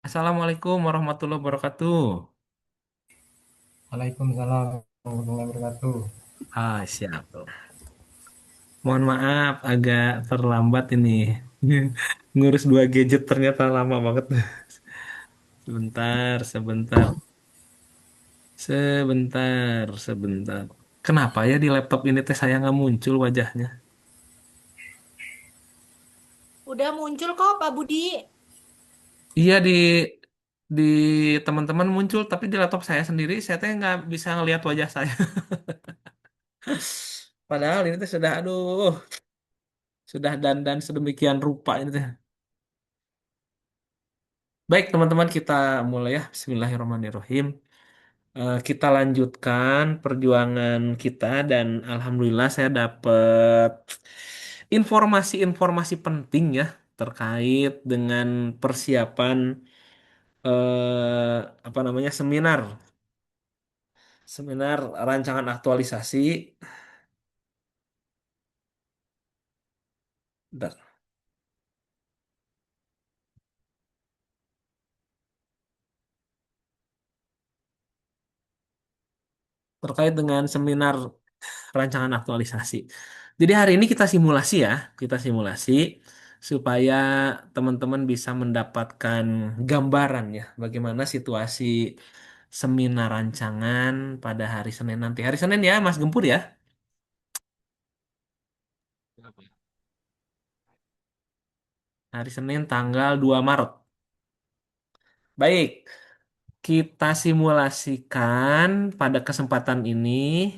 Assalamualaikum warahmatullahi wabarakatuh. Waalaikumsalam warahmatullahi wabarakatuh. Siap. Mohon maaf, agak terlambat ini. Ngurus dua gadget ternyata lama banget. Sebentar, sebentar, sebentar. Kenapa ya di laptop ini teh saya nggak muncul wajahnya? Udah muncul kok Pak Budi. Iya di teman-teman muncul, tapi di laptop saya sendiri saya teh nggak bisa ngelihat wajah saya. Padahal ini teh sudah, aduh, sudah dandan sedemikian rupa ini teh. Baik, teman-teman, kita mulai ya. Bismillahirrahmanirrahim. Kita lanjutkan perjuangan kita dan alhamdulillah saya dapat informasi-informasi penting ya terkait dengan persiapan apa namanya seminar rancangan aktualisasi. Bentar. Terkait dengan seminar rancangan aktualisasi. Jadi hari ini kita simulasi ya, kita simulasi supaya teman-teman bisa mendapatkan gambaran ya bagaimana situasi seminar rancangan pada hari Senin nanti. Hari Senin ya, Mas Gempur ya. Hari Senin tanggal 2 Maret. Baik, kita simulasikan pada kesempatan ini.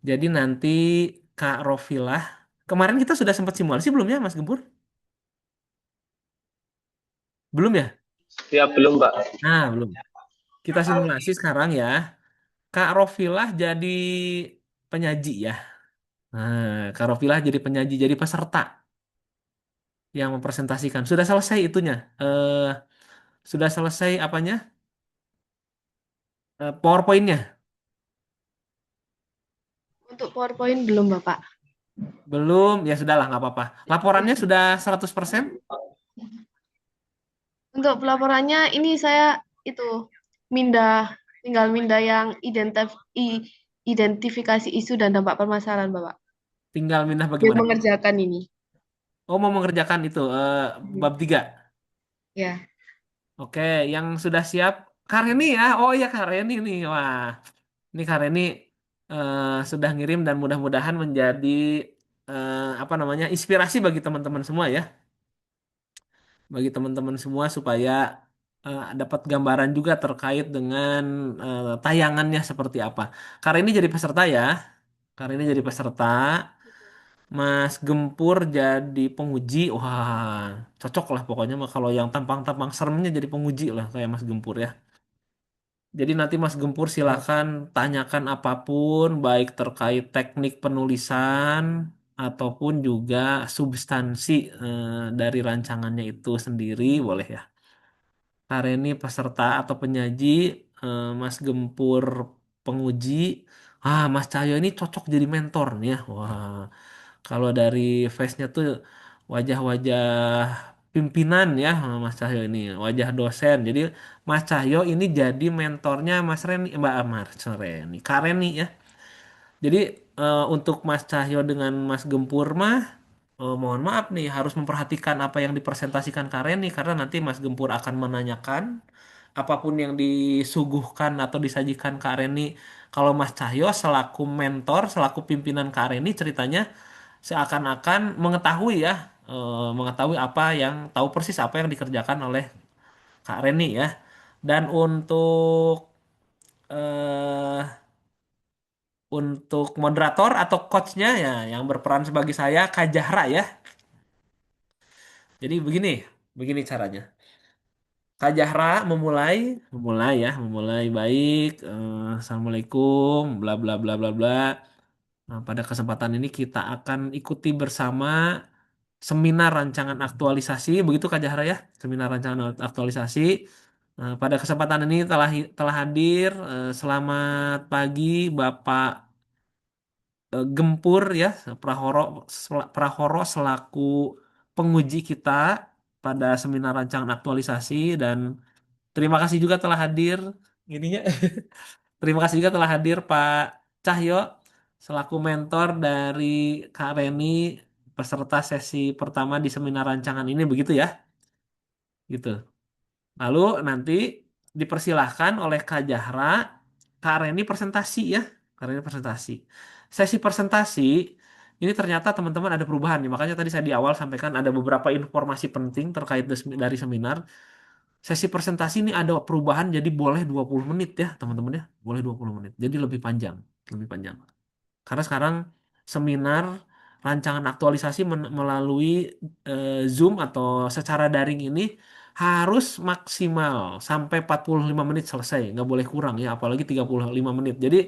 Jadi nanti Kak Rofilah, kemarin kita sudah sempat simulasi belum ya, Mas Gempur? Belum ya? Ya belum Pak. Nah, belum. Kita simulasi sekarang ya. Kak Rofilah jadi penyaji ya. Nah, Kak Rofilah jadi penyaji, jadi peserta yang mempresentasikan. Sudah selesai itunya. Sudah selesai apanya? PowerPoint-nya. Untuk PowerPoint belum Bapak. Belum, ya sudahlah, nggak apa-apa. Laporannya sudah 100%? Untuk pelaporannya ini saya itu mindah tinggal mindah yang identifikasi isu dan dampak permasalahan Bapak. Tinggal mindah Belum bagaimana? mengerjakan ini. Oh, mau mengerjakan itu, bab 3. Ya. Oke, yang sudah siap, Kareni ya. Oh iya, Kareni nih. Wah, ini Kareni sudah ngirim dan mudah-mudahan menjadi apa namanya inspirasi bagi teman-teman semua ya, bagi teman-teman semua supaya dapat gambaran juga terkait dengan tayangannya seperti apa. Kareni jadi peserta ya, Kareni jadi peserta, Mas Gempur jadi penguji. Wah, cocok lah pokoknya mah kalau yang tampang-tampang seremnya jadi penguji lah kayak Mas Gempur ya. Jadi nanti Mas Gempur silakan tanyakan apapun, baik terkait teknik penulisan ataupun juga substansi dari rancangannya itu sendiri, boleh ya. Kareni peserta atau penyaji, Mas Gempur penguji. Mas Cahyo ini cocok jadi mentor nih ya. Wah, kalau dari face-nya tuh wajah-wajah pimpinan ya, Mas Cahyo ini wajah dosen. Jadi Mas Cahyo ini jadi mentornya Mas Reni, Mas Reni, Kak Reni ya. Jadi untuk Mas Cahyo dengan Mas Gempur mah mohon maaf nih harus memperhatikan apa yang dipresentasikan Kak Reni karena nanti Mas Gempur akan menanyakan apapun yang disuguhkan atau disajikan Kak Reni. Kalau Mas Cahyo selaku mentor, selaku pimpinan Kak Reni ceritanya seakan-akan mengetahui ya, mengetahui apa yang tahu persis apa yang dikerjakan oleh Kak Reni ya. Dan eh, untuk moderator atau coachnya ya yang berperan sebagai saya Kak Jahra ya. Jadi begini, begini caranya. Kak Jahra memulai baik. Assalamualaikum, bla bla bla bla bla. Nah, pada kesempatan ini kita akan ikuti bersama seminar rancangan aktualisasi, begitu Kak Jahra ya, seminar rancangan aktualisasi. Pada kesempatan ini telah hadir. Selamat pagi Bapak Gempur ya, Prahoro Prahoro selaku penguji kita pada seminar rancangan aktualisasi dan Terima kasih juga telah hadir. Ininya. Terima kasih juga telah hadir Pak Cahyo selaku mentor dari Kak Reni peserta sesi pertama di seminar rancangan ini begitu ya, gitu. Lalu nanti dipersilahkan oleh Kak Jahra, Kak Reni presentasi ya, Kak Reni presentasi. Sesi presentasi ini ternyata teman-teman ada perubahan nih, makanya tadi saya di awal sampaikan ada beberapa informasi penting terkait dari seminar. Sesi presentasi ini ada perubahan jadi boleh 20 menit ya teman-teman ya, boleh 20 menit. Jadi lebih panjang, lebih panjang. Karena sekarang seminar rancangan aktualisasi melalui Zoom atau secara daring ini harus maksimal sampai 45 menit selesai, nggak boleh kurang ya, apalagi 35 menit. Jadi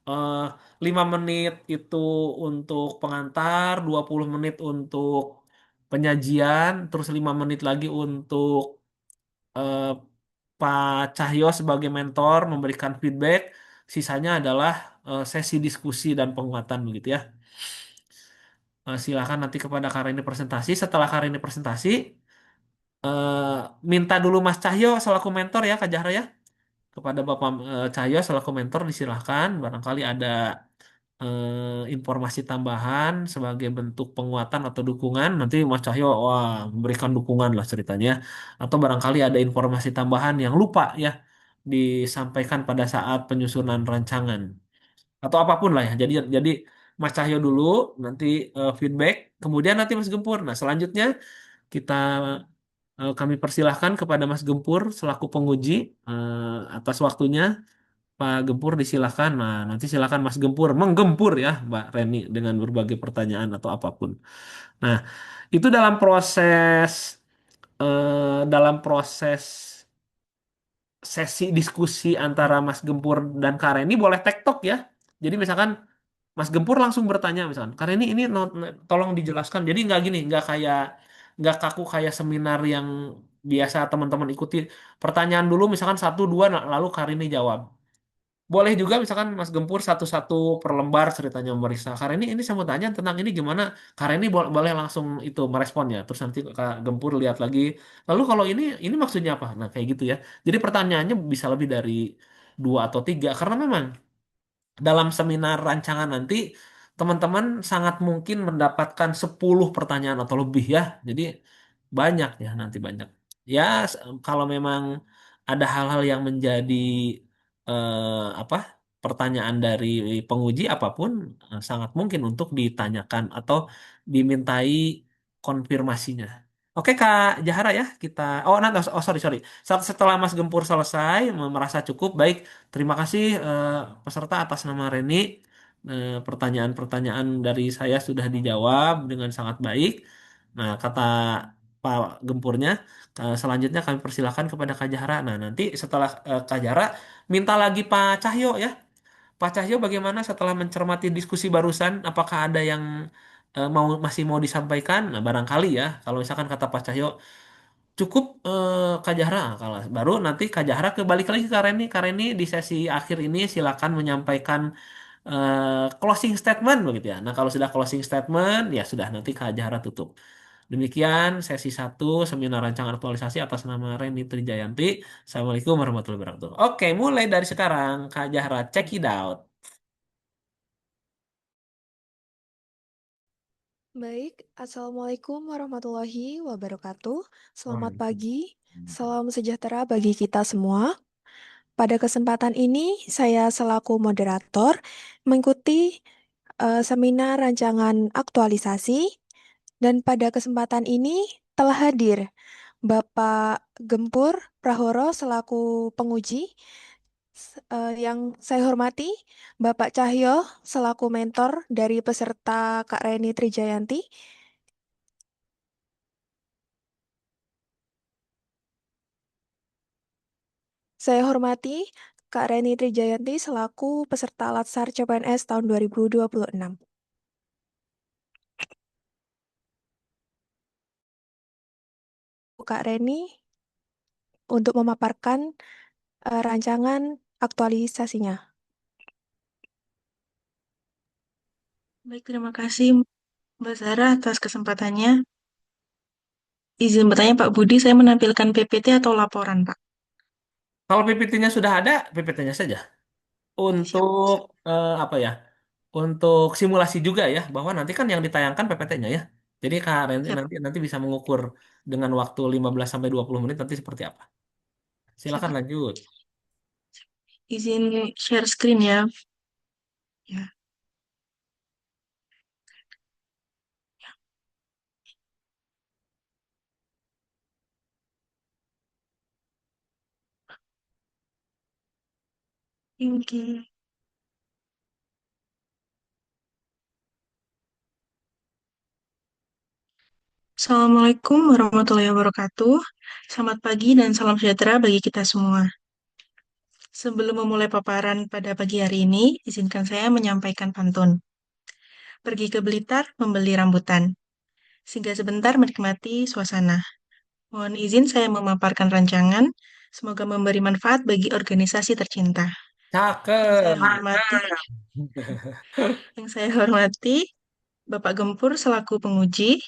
eh, 5 menit itu untuk pengantar, 20 menit untuk penyajian, terus 5 menit lagi untuk eh, Pak Cahyo sebagai mentor memberikan feedback, sisanya adalah sesi diskusi dan penguatan begitu ya. Silakan nanti kepada Karini presentasi. Setelah Karini presentasi, eh, minta dulu Mas Cahyo selaku mentor ya Kak Jahra ya. Kepada Bapak Cahyo selaku mentor disilahkan. Barangkali ada informasi tambahan sebagai bentuk penguatan atau dukungan. Nanti Mas Cahyo wah memberikan dukungan lah ceritanya. Atau barangkali ada informasi tambahan yang lupa ya disampaikan pada saat penyusunan rancangan atau apapun lah ya. Jadi Mas Cahyo dulu nanti feedback, kemudian nanti Mas Gempur. Nah, selanjutnya kita kami persilahkan kepada Mas Gempur selaku penguji atas waktunya. Pak Gempur disilahkan. Nah, nanti silakan Mas Gempur menggempur ya Mbak Reni dengan berbagai pertanyaan atau apapun. Nah, itu dalam proses sesi diskusi antara Mas Gempur dan Kak Reni boleh tektok ya. Jadi misalkan Mas Gempur langsung bertanya misalkan, Kak Reni ini tolong dijelaskan. Jadi nggak gini, nggak kaku kayak seminar yang biasa teman-teman ikuti. Pertanyaan dulu misalkan satu dua, nah, lalu Kak Reni jawab. Boleh juga misalkan Mas Gempur satu-satu per lembar ceritanya memeriksa. Karena ini saya mau tanya tentang ini gimana. Karena ini boleh langsung itu merespon ya. Terus nanti Kak Gempur lihat lagi. Lalu kalau ini maksudnya apa? Nah kayak gitu ya. Jadi pertanyaannya bisa lebih dari dua atau tiga. Karena memang dalam seminar rancangan nanti teman-teman sangat mungkin mendapatkan 10 pertanyaan atau lebih ya. Jadi banyak ya nanti banyak. Ya kalau memang ada hal-hal yang menjadi apa pertanyaan dari penguji apapun sangat mungkin untuk ditanyakan atau dimintai konfirmasinya. Oke Kak Jahara ya kita nanti sorry. Setelah Mas Gempur selesai merasa cukup baik. Terima kasih peserta atas nama Reni. Pertanyaan-pertanyaan dari saya sudah dijawab dengan sangat baik. Nah, kata Pak Gempurnya, selanjutnya kami persilakan kepada Kak Jahra. Nah, nanti setelah Kak Jahra, minta lagi Pak Cahyo ya. Pak Cahyo bagaimana setelah mencermati diskusi barusan? Apakah ada yang masih mau disampaikan? Nah, barangkali ya, kalau misalkan kata Pak Cahyo, cukup Kak Jahra. Kalau baru nanti Kak Jahra kebalik lagi ke Kak Reni. Kak Reni di sesi akhir ini silakan menyampaikan closing statement begitu ya. Nah, kalau sudah closing statement ya sudah nanti Kak Jahra tutup. Demikian sesi satu seminar rancangan aktualisasi atas nama Reni Trijayanti. Assalamualaikum warahmatullahi wabarakatuh. Oke, mulai dari sekarang Kak Jahra check it out. Baik, Assalamualaikum warahmatullahi wabarakatuh. Selamat Waalaikumsalam. pagi, salam sejahtera bagi kita semua. Pada kesempatan ini, saya selaku moderator mengikuti seminar rancangan aktualisasi, dan pada kesempatan ini telah hadir Bapak Gempur Prahoro selaku penguji, yang saya hormati Bapak Cahyo selaku mentor dari peserta Kak Reni Trijayanti. Saya hormati Kak Reni Trijayanti selaku peserta Latsar CPNS tahun 2026. Kak Reni untuk memaparkan rancangan aktualisasinya. Baik, terima kasih Mbak Zara atas kesempatannya. Izin bertanya Pak Budi, saya menampilkan PPT atau laporan, Pak? Kalau PPT-nya sudah ada, PPT-nya saja. Oke, siap. Untuk apa ya? Untuk simulasi juga ya, bahwa nanti kan yang ditayangkan PPT-nya ya. Jadi Kak Renti Siap, nanti nanti bisa mengukur dengan waktu 15 sampai 20 menit nanti seperti apa. siap, Silakan Pak. lanjut. Izin share screen ya. Ya, oke. Assalamualaikum warahmatullahi wabarakatuh. Selamat pagi dan salam sejahtera bagi kita semua. Sebelum memulai paparan pada pagi hari ini, izinkan saya menyampaikan pantun. Pergi ke Blitar membeli rambutan, singgah sebentar menikmati suasana. Mohon izin saya memaparkan rancangan, semoga memberi manfaat bagi organisasi tercinta. Yang saya Cakep. hormati, yang saya hormati Bapak Gempur selaku penguji,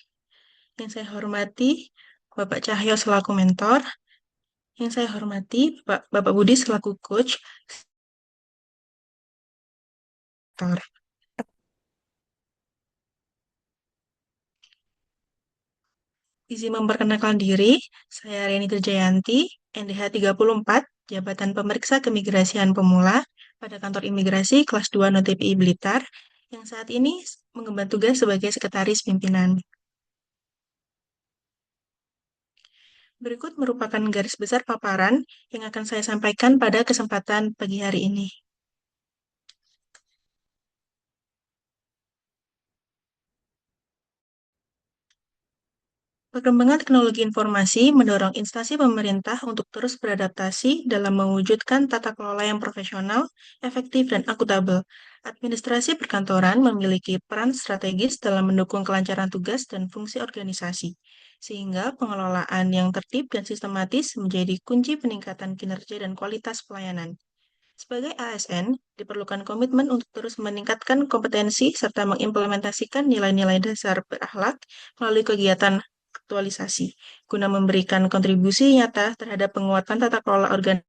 yang saya hormati Bapak Cahyo selaku mentor, yang saya hormati Bapak Budi selaku coach. Izin memperkenalkan diri, saya Reni Tirjayanti, NDH 34, Jabatan Pemeriksa Keimigrasian Pemula pada Kantor Imigrasi Kelas 2 NTPI Blitar, yang saat ini mengemban tugas sebagai Sekretaris Pimpinan. Berikut merupakan garis besar paparan yang akan saya sampaikan pada kesempatan pagi hari ini. Perkembangan teknologi informasi mendorong instansi pemerintah untuk terus beradaptasi dalam mewujudkan tata kelola yang profesional, efektif, dan akuntabel. Administrasi perkantoran memiliki peran strategis dalam mendukung kelancaran tugas dan fungsi organisasi, sehingga pengelolaan yang tertib dan sistematis menjadi kunci peningkatan kinerja dan kualitas pelayanan. Sebagai ASN, diperlukan komitmen untuk terus meningkatkan kompetensi serta mengimplementasikan nilai-nilai dasar berakhlak melalui kegiatan aktualisasi, guna memberikan kontribusi nyata terhadap penguatan tata kelola organisasi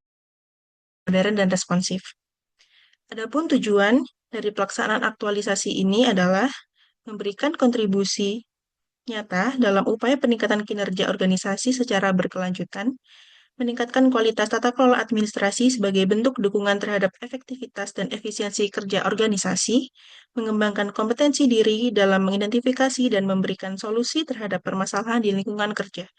modern dan responsif. Adapun tujuan dari pelaksanaan aktualisasi ini adalah memberikan kontribusi nyata dalam upaya peningkatan kinerja organisasi secara berkelanjutan, meningkatkan kualitas tata kelola administrasi sebagai bentuk dukungan terhadap efektivitas dan efisiensi kerja organisasi, mengembangkan kompetensi diri dalam mengidentifikasi dan memberikan solusi terhadap permasalahan di lingkungan kerja,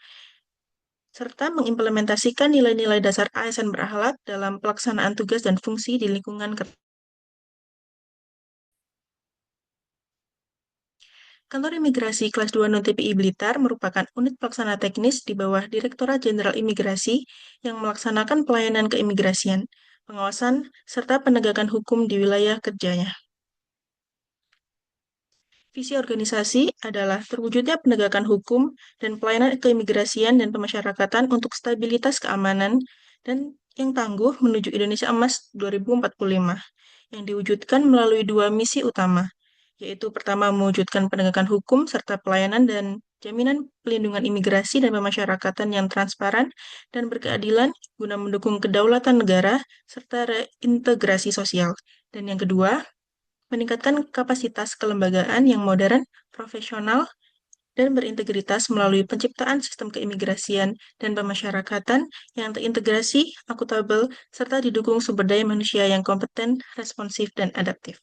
serta mengimplementasikan nilai-nilai dasar ASN berakhlak dalam pelaksanaan tugas dan fungsi di lingkungan kerja. Kantor Imigrasi Kelas 2 Non-TPI Blitar merupakan unit pelaksana teknis di bawah Direktorat Jenderal Imigrasi yang melaksanakan pelayanan keimigrasian, pengawasan, serta penegakan hukum di wilayah kerjanya. Visi organisasi adalah terwujudnya penegakan hukum dan pelayanan keimigrasian dan pemasyarakatan untuk stabilitas keamanan dan yang tangguh menuju Indonesia Emas 2045, yang diwujudkan melalui dua misi utama, yaitu pertama mewujudkan penegakan hukum serta pelayanan dan jaminan pelindungan imigrasi dan pemasyarakatan yang transparan dan berkeadilan guna mendukung kedaulatan negara serta reintegrasi sosial. Dan yang kedua, meningkatkan kapasitas kelembagaan yang modern, profesional, dan berintegritas melalui penciptaan sistem keimigrasian dan pemasyarakatan yang terintegrasi, akuntabel, serta didukung sumber daya manusia yang kompeten, responsif, dan adaptif.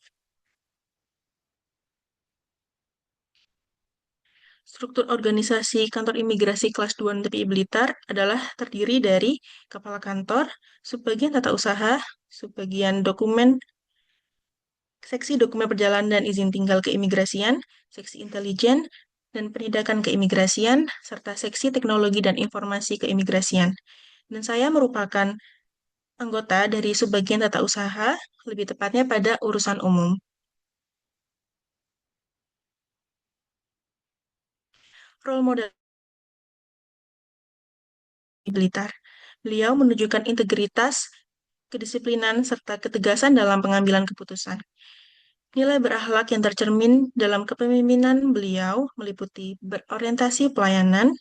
Struktur organisasi kantor imigrasi kelas 2 NTPI Blitar adalah terdiri dari kepala kantor, subbagian tata usaha, subbagian dokumen, seksi dokumen perjalanan dan izin tinggal keimigrasian, seksi intelijen dan penindakan keimigrasian, serta seksi teknologi dan informasi keimigrasian. Dan saya merupakan anggota dari subbagian tata usaha, lebih tepatnya pada urusan umum. Role model Blitar. Beliau menunjukkan integritas, kedisiplinan, serta ketegasan dalam pengambilan keputusan. Nilai berakhlak yang tercermin dalam kepemimpinan beliau meliputi berorientasi pelayanan,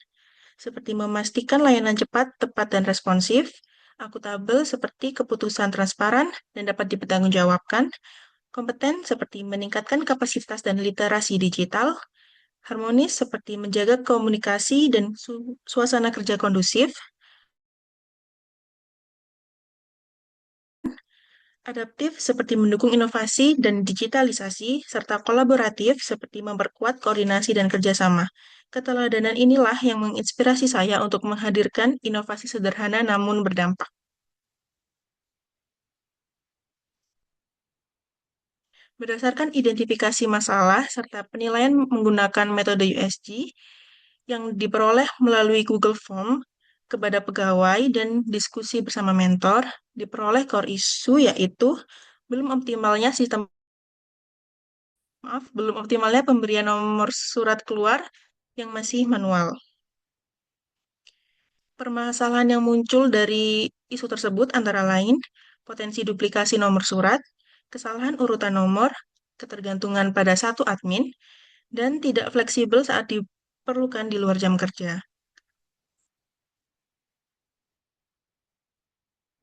seperti memastikan layanan cepat, tepat, dan responsif, Akuntabel seperti keputusan transparan dan dapat dipertanggungjawabkan, kompeten seperti meningkatkan kapasitas dan literasi digital, harmonis seperti menjaga komunikasi dan suasana kerja kondusif, adaptif seperti mendukung inovasi dan digitalisasi, serta kolaboratif seperti memperkuat koordinasi dan kerjasama. Keteladanan inilah yang menginspirasi saya untuk menghadirkan inovasi sederhana namun berdampak. Berdasarkan identifikasi masalah serta penilaian menggunakan metode USG yang diperoleh melalui Google Form kepada pegawai dan diskusi bersama mentor, diperoleh core issue yaitu belum optimalnya sistem belum optimalnya pemberian nomor surat keluar yang masih manual. Permasalahan yang muncul dari isu tersebut antara lain potensi duplikasi nomor surat, kesalahan urutan nomor, ketergantungan pada satu admin, dan tidak fleksibel saat diperlukan di luar jam kerja.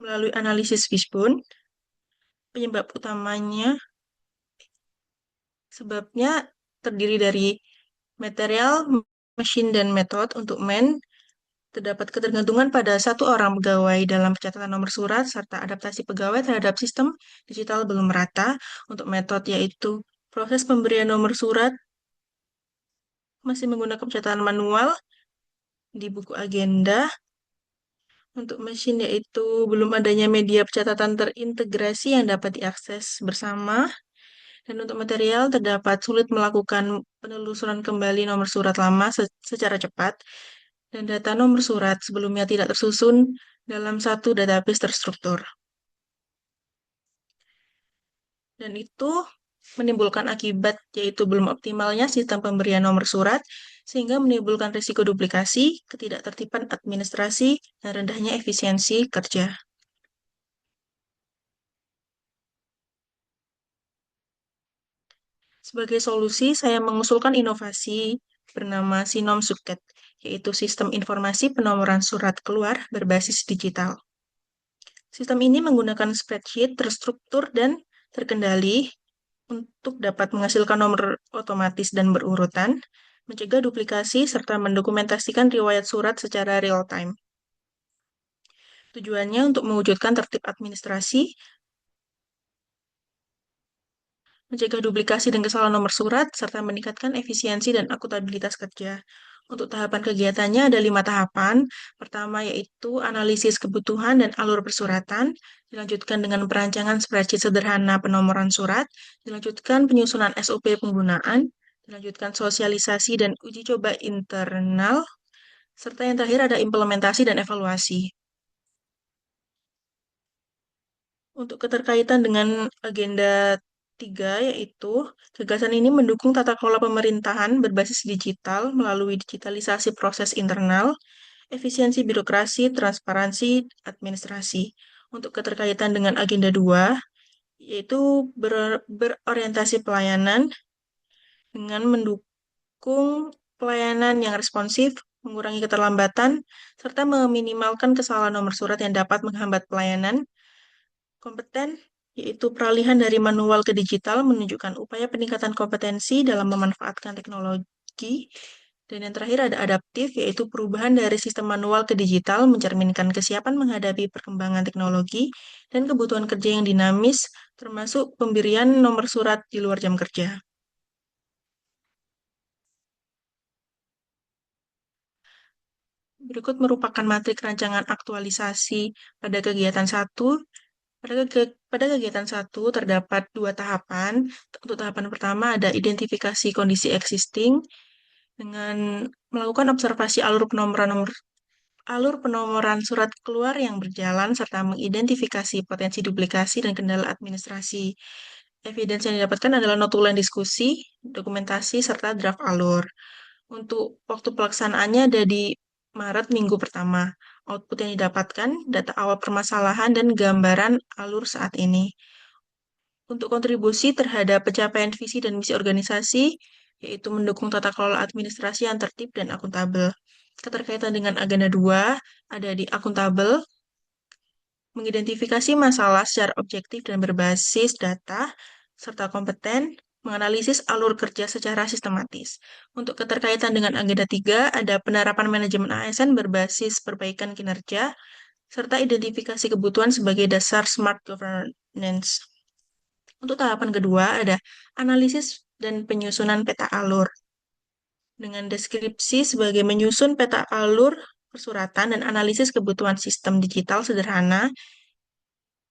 Melalui analisis Fishbone, penyebab utamanya sebabnya terdiri dari material, mesin, dan metode untuk terdapat ketergantungan pada satu orang pegawai dalam pencatatan nomor surat serta adaptasi pegawai terhadap sistem digital belum merata. Untuk metode yaitu proses pemberian nomor surat masih menggunakan pencatatan manual di buku agenda. Untuk mesin yaitu belum adanya media pencatatan terintegrasi yang dapat diakses bersama. Dan untuk material terdapat sulit melakukan penelusuran kembali nomor surat lama secara cepat dan data nomor surat sebelumnya tidak tersusun dalam satu database terstruktur. Dan itu menimbulkan akibat yaitu belum optimalnya sistem pemberian nomor surat sehingga menimbulkan risiko duplikasi, ketidaktertiban administrasi, dan rendahnya efisiensi kerja. Sebagai solusi, saya mengusulkan inovasi bernama Sinom Suket, yaitu sistem informasi penomoran surat keluar berbasis digital. Sistem ini menggunakan spreadsheet terstruktur dan terkendali untuk dapat menghasilkan nomor otomatis dan berurutan, mencegah duplikasi, serta mendokumentasikan riwayat surat secara real-time. Tujuannya untuk mewujudkan tertib administrasi, mencegah duplikasi dan kesalahan nomor surat, serta meningkatkan efisiensi dan akuntabilitas kerja. Untuk tahapan kegiatannya ada 5 tahapan. Pertama yaitu analisis kebutuhan dan alur persuratan, dilanjutkan dengan perancangan spreadsheet sederhana penomoran surat, dilanjutkan penyusunan SOP penggunaan, dilanjutkan sosialisasi dan uji coba internal, serta yang terakhir ada implementasi dan evaluasi. Untuk keterkaitan dengan agenda 3, yaitu gagasan ini mendukung tata kelola pemerintahan berbasis digital melalui digitalisasi proses internal, efisiensi birokrasi, transparansi, administrasi. Untuk keterkaitan dengan agenda 2, yaitu berorientasi pelayanan dengan mendukung pelayanan yang responsif, mengurangi keterlambatan, serta meminimalkan kesalahan nomor surat yang dapat menghambat pelayanan. Kompeten, yaitu peralihan dari manual ke digital menunjukkan upaya peningkatan kompetensi dalam memanfaatkan teknologi. Dan yang terakhir ada adaptif, yaitu perubahan dari sistem manual ke digital mencerminkan kesiapan menghadapi perkembangan teknologi dan kebutuhan kerja yang dinamis, termasuk pemberian nomor surat di luar jam kerja. Berikut merupakan matrik rancangan aktualisasi pada kegiatan 1. Pada kegiatan 1 terdapat 2 tahapan. Untuk tahapan pertama ada identifikasi kondisi existing dengan melakukan observasi alur penomoran surat keluar yang berjalan serta mengidentifikasi potensi duplikasi dan kendala administrasi. Evidence yang didapatkan adalah notulen diskusi, dokumentasi, serta draft alur. Untuk waktu pelaksanaannya ada di Maret minggu pertama. Output yang didapatkan, data awal permasalahan, dan gambaran alur saat ini. Untuk kontribusi terhadap pencapaian visi dan misi organisasi, yaitu mendukung tata kelola administrasi yang tertib dan akuntabel. Keterkaitan dengan agenda 2 ada di akuntabel, mengidentifikasi masalah secara objektif dan berbasis data, serta kompeten, menganalisis alur kerja secara sistematis. Untuk keterkaitan dengan agenda 3, ada penerapan manajemen ASN berbasis perbaikan kinerja, serta identifikasi kebutuhan sebagai dasar smart governance. Untuk tahapan kedua, ada analisis dan penyusunan peta alur. Dengan deskripsi sebagai menyusun peta alur persuratan dan analisis kebutuhan sistem digital sederhana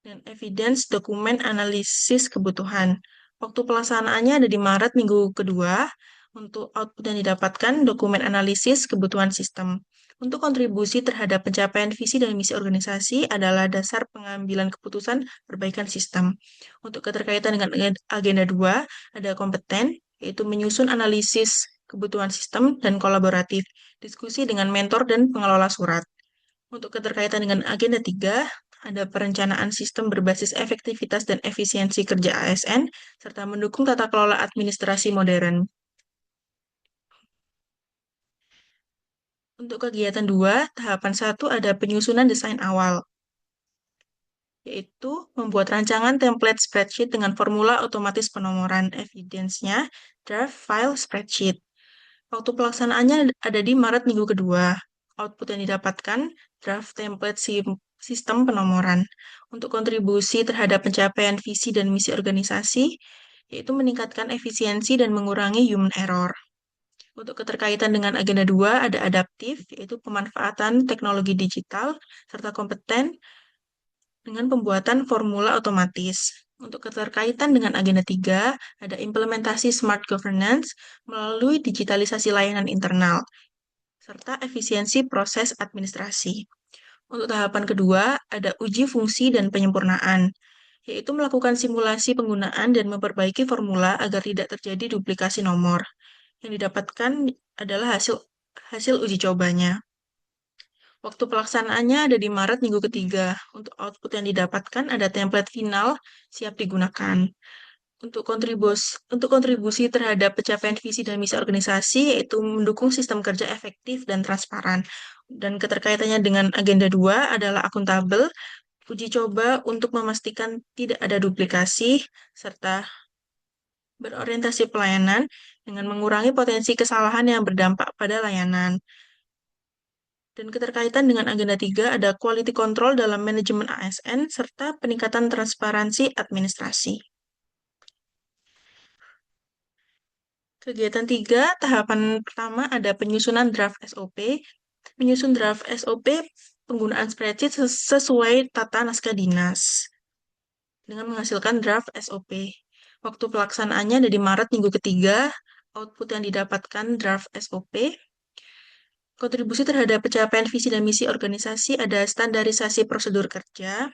dan evidence dokumen analisis kebutuhan. Waktu pelaksanaannya ada di Maret minggu kedua. Untuk output yang didapatkan, dokumen analisis kebutuhan sistem. Untuk kontribusi terhadap pencapaian visi dan misi organisasi adalah dasar pengambilan keputusan perbaikan sistem. Untuk keterkaitan dengan agenda 2, ada kompeten, yaitu menyusun analisis kebutuhan sistem dan kolaboratif, diskusi dengan mentor dan pengelola surat. Untuk keterkaitan dengan agenda 3, ada perencanaan sistem berbasis efektivitas dan efisiensi kerja ASN, serta mendukung tata kelola administrasi modern. Untuk kegiatan 2, tahapan 1 ada penyusunan desain awal, yaitu membuat rancangan template spreadsheet dengan formula otomatis penomoran evidence-nya, draft file spreadsheet. Waktu pelaksanaannya ada di Maret minggu kedua. Output yang didapatkan, draft template sistem penomoran. Untuk kontribusi terhadap pencapaian visi dan misi organisasi, yaitu meningkatkan efisiensi dan mengurangi human error. Untuk keterkaitan dengan agenda 2, ada adaptif, yaitu pemanfaatan teknologi digital, serta kompeten dengan pembuatan formula otomatis. Untuk keterkaitan dengan agenda 3, ada implementasi smart governance melalui digitalisasi layanan internal, serta efisiensi proses administrasi. Untuk tahapan kedua, ada uji fungsi dan penyempurnaan, yaitu melakukan simulasi penggunaan dan memperbaiki formula agar tidak terjadi duplikasi nomor. Yang didapatkan adalah hasil uji cobanya. Waktu pelaksanaannya ada di Maret minggu ketiga. Untuk output yang didapatkan ada template final siap digunakan. Untuk kontribusi terhadap pencapaian visi dan misi organisasi, yaitu mendukung sistem kerja efektif dan transparan. Dan keterkaitannya dengan agenda 2 adalah akuntabel, uji coba untuk memastikan tidak ada duplikasi, serta berorientasi pelayanan dengan mengurangi potensi kesalahan yang berdampak pada layanan. Dan keterkaitan dengan agenda 3 ada quality control dalam manajemen ASN serta peningkatan transparansi administrasi. Kegiatan 3, tahapan pertama ada penyusunan draft SOP. Menyusun draft SOP penggunaan spreadsheet sesuai tata naskah dinas dengan menghasilkan draft SOP. Waktu pelaksanaannya ada di Maret minggu ketiga. Output yang didapatkan draft SOP. Kontribusi terhadap pencapaian visi dan misi organisasi ada standarisasi prosedur kerja.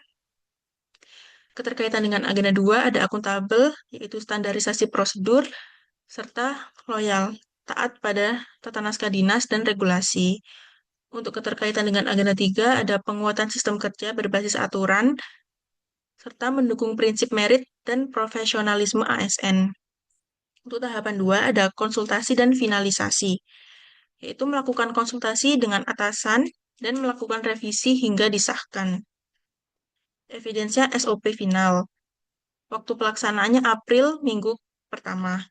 Keterkaitan dengan agenda 2 ada akuntabel, yaitu standarisasi prosedur, serta loyal, taat pada tata naskah dinas dan regulasi. Untuk keterkaitan dengan agenda 3 ada penguatan sistem kerja berbasis aturan, serta mendukung prinsip merit dan profesionalisme ASN. Untuk tahapan 2 ada konsultasi dan finalisasi, yaitu melakukan konsultasi dengan atasan dan melakukan revisi hingga disahkan. Evidence-nya SOP final. Waktu pelaksanaannya April minggu pertama.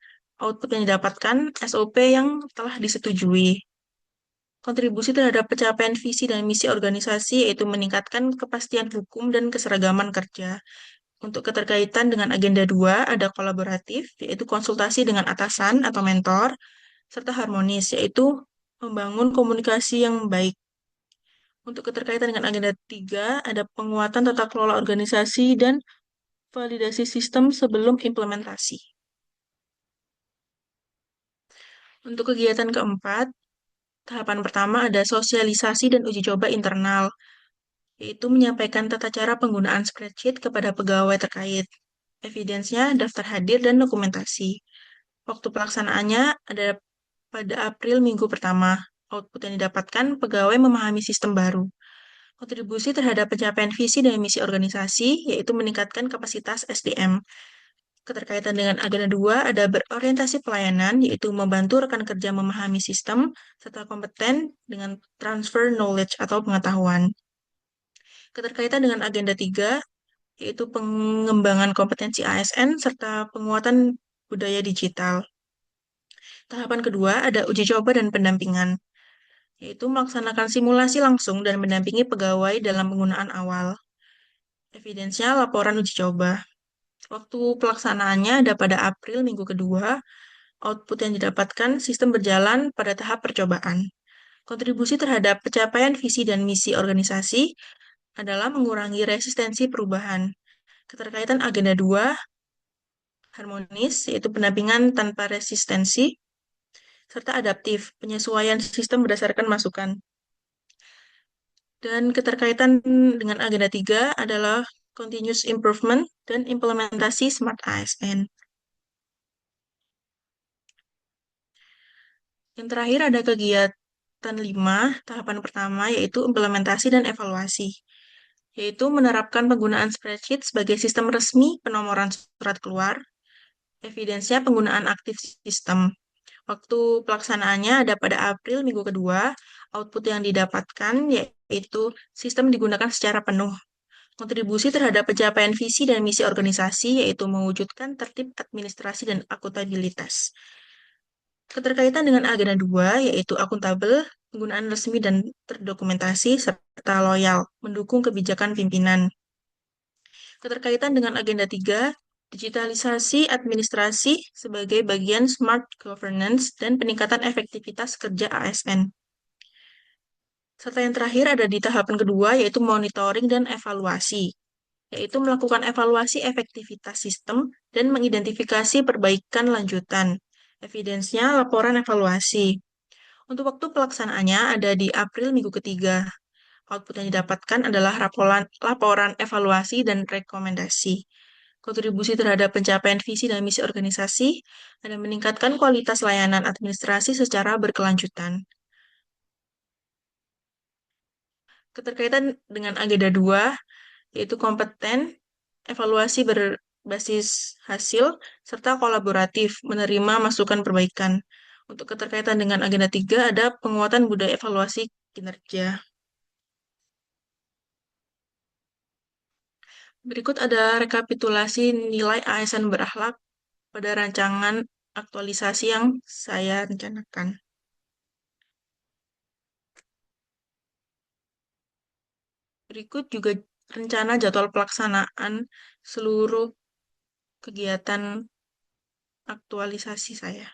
Output yang didapatkan SOP yang telah disetujui. Kontribusi terhadap pencapaian visi dan misi organisasi yaitu meningkatkan kepastian hukum dan keseragaman kerja. Untuk keterkaitan dengan agenda 2 ada kolaboratif, yaitu konsultasi dengan atasan atau mentor, serta harmonis, yaitu membangun komunikasi yang baik. Untuk keterkaitan dengan agenda 3 ada penguatan tata kelola organisasi dan validasi sistem sebelum implementasi. Untuk kegiatan keempat, tahapan pertama ada sosialisasi dan uji coba internal, yaitu menyampaikan tata cara penggunaan spreadsheet kepada pegawai terkait. Evidence-nya daftar hadir dan dokumentasi. Waktu pelaksanaannya ada pada April minggu pertama. Output yang didapatkan pegawai memahami sistem baru. Kontribusi terhadap pencapaian visi dan misi organisasi, yaitu meningkatkan kapasitas SDM. Keterkaitan dengan agenda 2 ada berorientasi pelayanan, yaitu membantu rekan kerja memahami sistem, serta kompeten dengan transfer knowledge atau pengetahuan. Keterkaitan dengan agenda 3, yaitu pengembangan kompetensi ASN serta penguatan budaya digital. Tahapan kedua ada uji coba dan pendampingan, yaitu melaksanakan simulasi langsung dan mendampingi pegawai dalam penggunaan awal. Evidensinya laporan uji coba. Waktu pelaksanaannya ada pada April minggu kedua. Output yang didapatkan sistem berjalan pada tahap percobaan. Kontribusi terhadap pencapaian visi dan misi organisasi adalah mengurangi resistensi perubahan. Keterkaitan agenda 2 harmonis, yaitu pendampingan tanpa resistensi, serta adaptif, penyesuaian sistem berdasarkan masukan. Dan keterkaitan dengan agenda 3 adalah continuous improvement dan implementasi Smart ASN. Yang terakhir ada kegiatan 5, tahapan pertama yaitu implementasi dan evaluasi, yaitu menerapkan penggunaan spreadsheet sebagai sistem resmi penomoran surat keluar, evidensinya penggunaan aktif sistem. Waktu pelaksanaannya ada pada April minggu kedua, output yang didapatkan yaitu sistem digunakan secara penuh. Kontribusi terhadap pencapaian visi dan misi organisasi yaitu mewujudkan tertib administrasi dan akuntabilitas. Keterkaitan dengan agenda 2 yaitu akuntabel, penggunaan resmi dan terdokumentasi, serta loyal, mendukung kebijakan pimpinan. Keterkaitan dengan agenda 3, digitalisasi administrasi sebagai bagian smart governance dan peningkatan efektivitas kerja ASN. Serta yang terakhir ada di tahapan kedua yaitu monitoring dan evaluasi, yaitu melakukan evaluasi efektivitas sistem dan mengidentifikasi perbaikan lanjutan. Evidensinya laporan evaluasi. Untuk waktu pelaksanaannya ada di April minggu ketiga. Output yang didapatkan adalah laporan evaluasi dan rekomendasi. Kontribusi terhadap pencapaian visi dan misi organisasi dan meningkatkan kualitas layanan administrasi secara berkelanjutan. Keterkaitan dengan agenda 2, yaitu kompeten, evaluasi berbasis hasil, serta kolaboratif, menerima masukan perbaikan. Untuk keterkaitan dengan agenda 3 ada penguatan budaya evaluasi kinerja. Berikut ada rekapitulasi nilai ASN berakhlak pada rancangan aktualisasi yang saya rencanakan. Berikut juga rencana jadwal pelaksanaan seluruh kegiatan aktualisasi saya.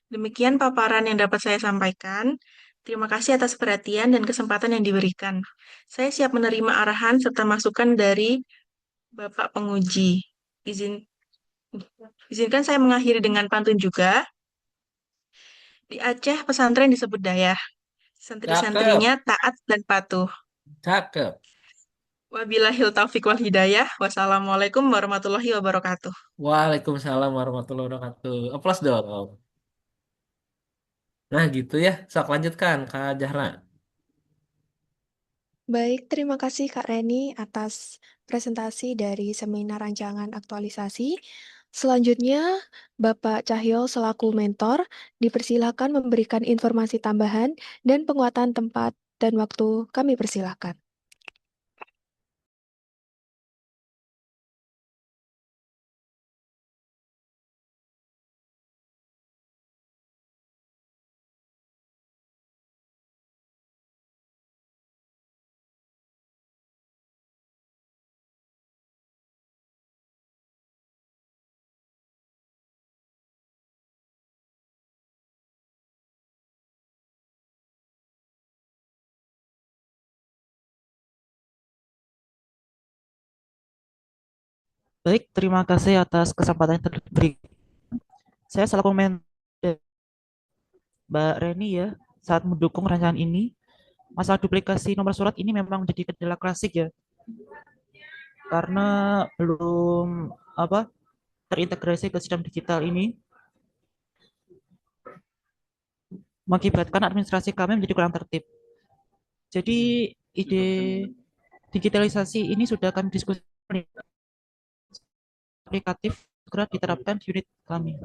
Demikian paparan yang dapat saya sampaikan. Terima kasih atas perhatian dan kesempatan yang diberikan. Saya siap menerima arahan serta masukan dari Bapak penguji. Izinkan saya mengakhiri dengan pantun juga. Di Aceh pesantren disebut dayah. Cakep, Santri-santrinya taat dan patuh. cakep. Wabillahil taufiq wal hidayah. Wassalamualaikum warahmatullahi wabarakatuh. Waalaikumsalam warahmatullahi wabarakatuh. Aplaus dong. Nah gitu ya, sok lanjutkan Kak Jahra. Baik, terima kasih Kak Reni atas presentasi dari seminar rancangan aktualisasi. Selanjutnya, Bapak Cahyo selaku mentor dipersilakan memberikan informasi tambahan dan penguatan tempat dan waktu kami persilakan. Baik, terima kasih atas kesempatan yang diberi. Saya selaku mentor Mbak Reni ya, saat mendukung rancangan ini, masalah duplikasi nomor surat ini memang menjadi kendala klasik ya, karena belum terintegrasi ke sistem digital ini, mengakibatkan administrasi kami menjadi kurang tertib. Jadi ide digitalisasi ini sudah kami diskusi aplikatif segera diterapkan di unit kami.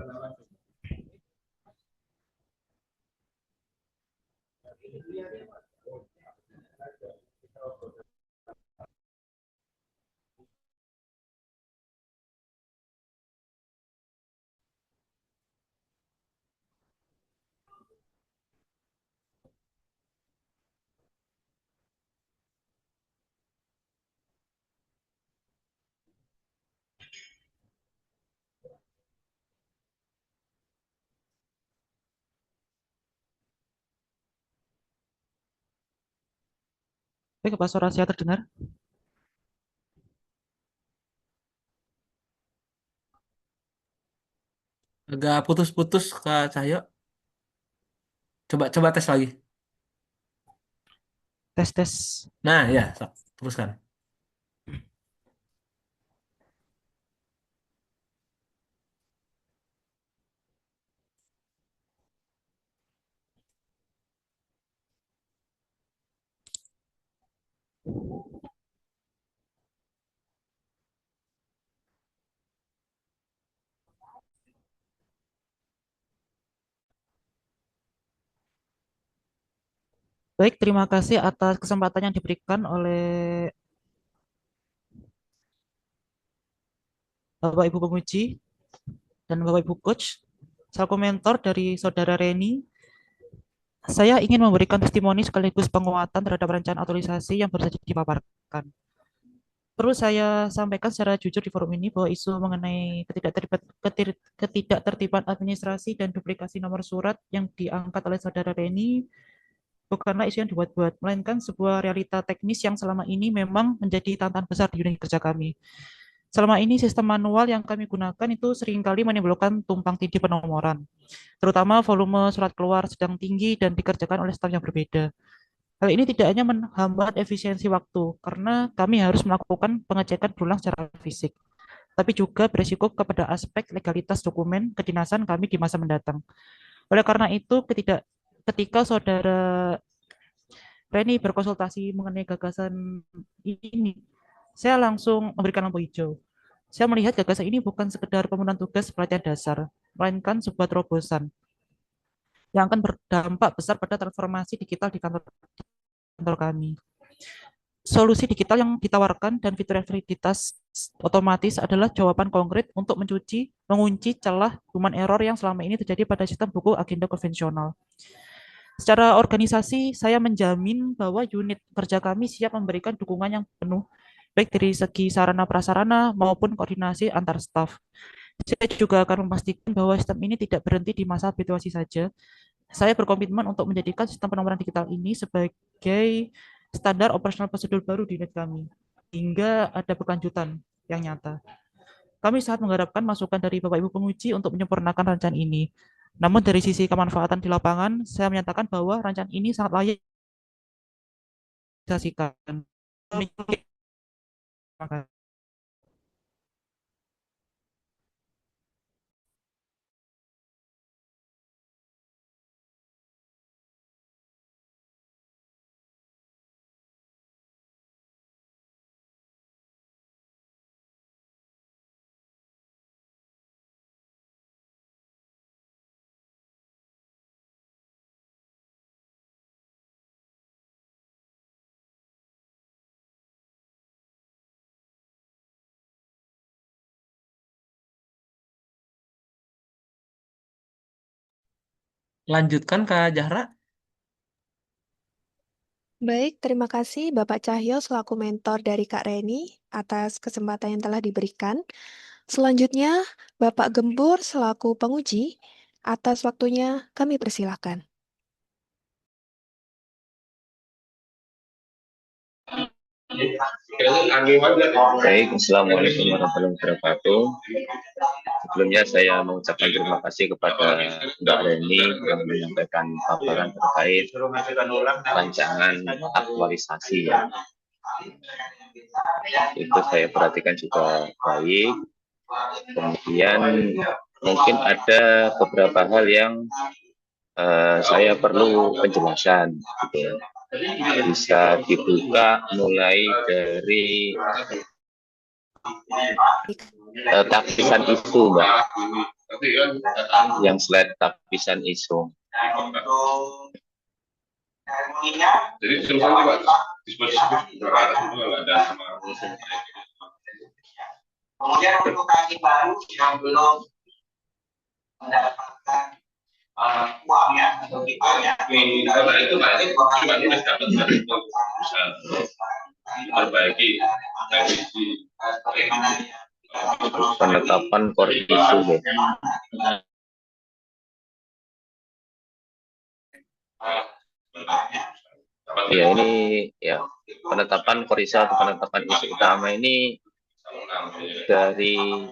Baik, apa suara saya terdengar? Agak putus-putus Kak Cahyo. Coba coba tes lagi. Tes, tes. Nah, ya, sok. Teruskan. Baik, terima kasih atas kesempatan yang diberikan oleh Bapak Ibu Pemuji dan Bapak Ibu Coach. Selaku mentor dari Saudara Reni, saya ingin memberikan testimoni sekaligus penguatan terhadap rencana otorisasi yang baru saja dipaparkan. Perlu saya sampaikan secara jujur di forum ini bahwa isu mengenai ketidaktertiban administrasi dan duplikasi nomor surat yang diangkat oleh Saudara Reni bukanlah isu yang dibuat-buat, melainkan sebuah realita teknis yang selama ini memang menjadi tantangan besar di unit kerja kami. Selama ini sistem manual yang kami gunakan itu seringkali menimbulkan tumpang tindih penomoran, terutama volume surat keluar sedang tinggi dan dikerjakan oleh staf yang berbeda. Hal ini tidak hanya menghambat efisiensi waktu, karena kami harus melakukan pengecekan berulang secara fisik, tapi juga berisiko kepada aspek legalitas dokumen kedinasan kami di masa mendatang. Oleh karena itu, ketika Saudara Reni berkonsultasi mengenai gagasan ini, saya langsung memberikan lampu hijau. Saya melihat gagasan ini bukan sekedar pemenuhan tugas pelatihan dasar, melainkan sebuah terobosan yang akan berdampak besar pada transformasi digital di kantor kami. Solusi digital yang ditawarkan dan fitur validitas otomatis adalah jawaban konkret untuk mengunci celah human error yang selama ini terjadi pada sistem buku agenda konvensional. Secara organisasi, saya menjamin bahwa unit kerja kami siap memberikan dukungan yang penuh, baik dari segi sarana prasarana maupun koordinasi antar staf. Saya juga akan memastikan bahwa sistem ini tidak berhenti di masa habituasi saja. Saya berkomitmen untuk menjadikan sistem penomoran digital ini sebagai standar operasional prosedur baru di unit kami, hingga ada berkelanjutan yang nyata. Kami sangat mengharapkan masukan dari Bapak Ibu Penguji untuk menyempurnakan rancangan ini. Namun dari sisi kemanfaatan di lapangan, saya menyatakan bahwa rancangan ini sangat layak direalisasikan. Lanjutkan Kak Jahra. Baik, terima kasih Bapak Cahyo selaku mentor dari Kak Reni atas kesempatan yang telah diberikan. Selanjutnya, Bapak Gempur selaku penguji, atas waktunya kami persilahkan. Baik, Assalamualaikum warahmatullahi wabarakatuh. Sebelumnya saya mengucapkan terima kasih kepada Mbak Reni yang menyampaikan paparan terkait rancangan aktualisasi ya. Itu saya perhatikan juga baik. Kemudian mungkin ada beberapa hal yang saya perlu penjelasan gitu ya. Bisa dibuka mulai dari tapisan isu, Mbak. Yang slide tapisan isu. Jadi semuanya Pak, dispositif ada sama kemudian untuk kaki baru yang belum mendapatkan uangnya atau kiparnya karena itu Pak, cuma kita dapat dari bisa diperbaiki revisi bagaimana Penetapan core isu, ya. Ya, ini ya penetapan core isu atau penetapan isu utama ini dari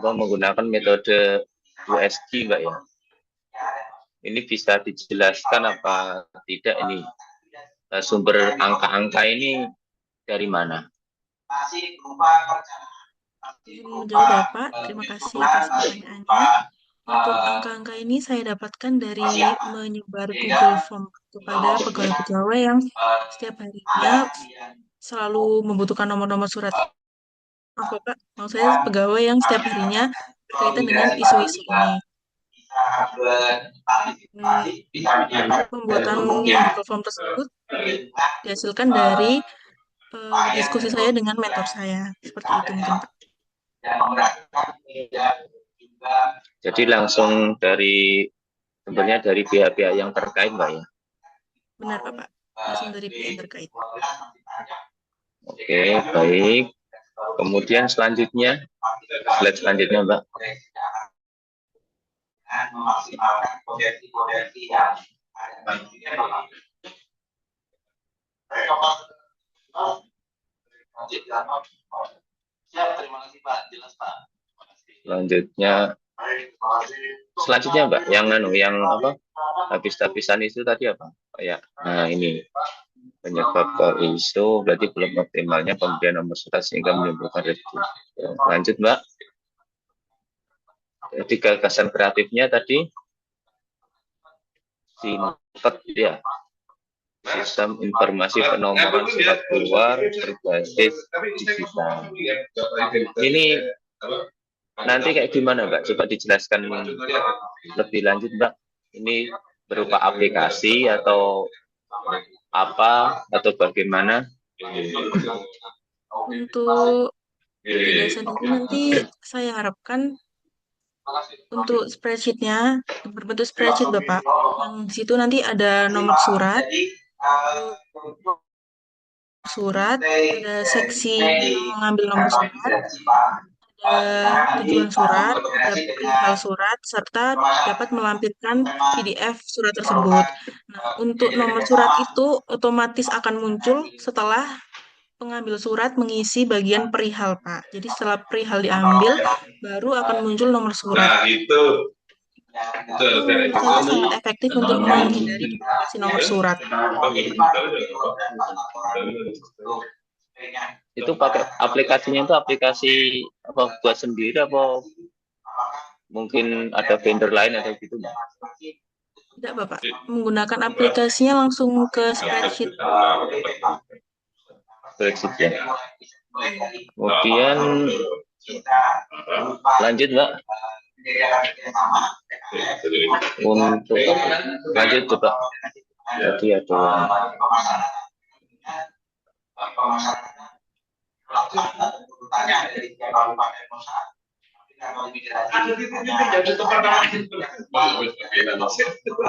menggunakan metode USG, Mbak, ya. Ini bisa dijelaskan apa tidak ini sumber angka-angka ini dari mana? Izin menjawab ya Pak, terima kasih atas pertanyaannya. Untuk angka-angka ini saya dapatkan dari menyebar Google Form kepada pegawai-pegawai yang setiap harinya selalu membutuhkan nomor-nomor surat. Maaf Pak, maksud saya pegawai yang setiap harinya berkaitan dengan isu-isu ini. Pembuatan Google Form tersebut dihasilkan dari diskusi saya dengan mentor saya. Seperti itu mungkin Pak. Jadi langsung sebenarnya dari pihak-pihak yang terkait, Mbak, ya? Benar Pak, langsung dari pihak terkait. Oke, baik. Kemudian selanjutnya, slide selanjutnya, Mbak. Memaksimalkan potensi-potensi yang ada. Siap, terima kasih Pak. Jelas Pak. Selanjutnya, Mbak, yang apa? Tapis-tapisan itu tadi apa? Ya, nah ini penyebab core isu berarti belum optimalnya pemberian nomor surat sehingga menimbulkan revisi. Lanjut, Mbak. Jadi gagasan kreatifnya tadi SINPET, ya, sistem informasi penomoran surat keluar berbasis digital. Ini nanti kayak gimana, Mbak? Coba dijelaskan lebih lanjut, Mbak. Ini berupa aplikasi atau apa atau bagaimana? Untuk gagasan ini nanti saya harapkan untuk spreadsheet-nya berbentuk spreadsheet Bapak. Yang di situ nanti ada nomor surat, ada seksi mengambil nomor surat, ada tujuan surat, ada perihal surat, serta dapat melampirkan PDF surat tersebut. Nah, untuk nomor surat itu otomatis akan muncul setelah pengambil surat mengisi bagian perihal, Pak. Jadi setelah perihal diambil, baru akan muncul nomor surat. Nah, itu Menurut saya sangat efektif untuk menghindari duplikasi nomor surat. Itu pakai aplikasinya, itu aplikasi apa buat sendiri apa mungkin ada vendor lain atau gitu, Mbak? Tidak, Bapak. Menggunakan aplikasinya langsung ke spreadsheet. Ya. Kemudian lanjut, Mbak. Untuk lanjut coba. Jadi ada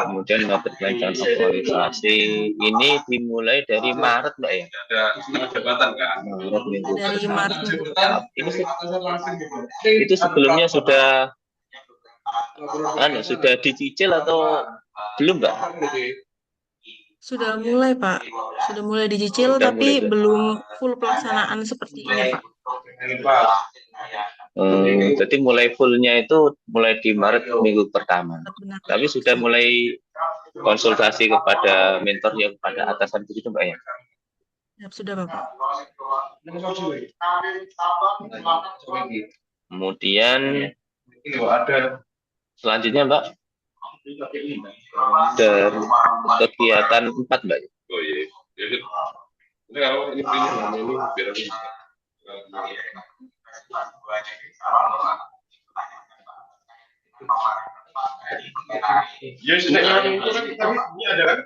kemudian mata pelancongan aktualisasi ini dimulai dari Maret, Mbak, ya? jabatan kan? Maret minggu. Dari Maret minggu. Itu sebelumnya sudah dicicil atau belum, Mbak? Sudah mulai, Pak. Sudah mulai dicicil, tapi belum full pelaksanaan seperti ini, Pak. Jadi mulai fullnya itu mulai di Maret minggu pertama. Benar. Tapi sudah mulai konsultasi kepada mentornya, kepada atasan begitu, Mbak, ya? Ya, sudah, Bapak. Kemudian selanjutnya, Mbak, dari kegiatan 4, Mbak. Oh iya. Ini kalau ini biar Ya, sudah yang itu kan tadi ini ada kan?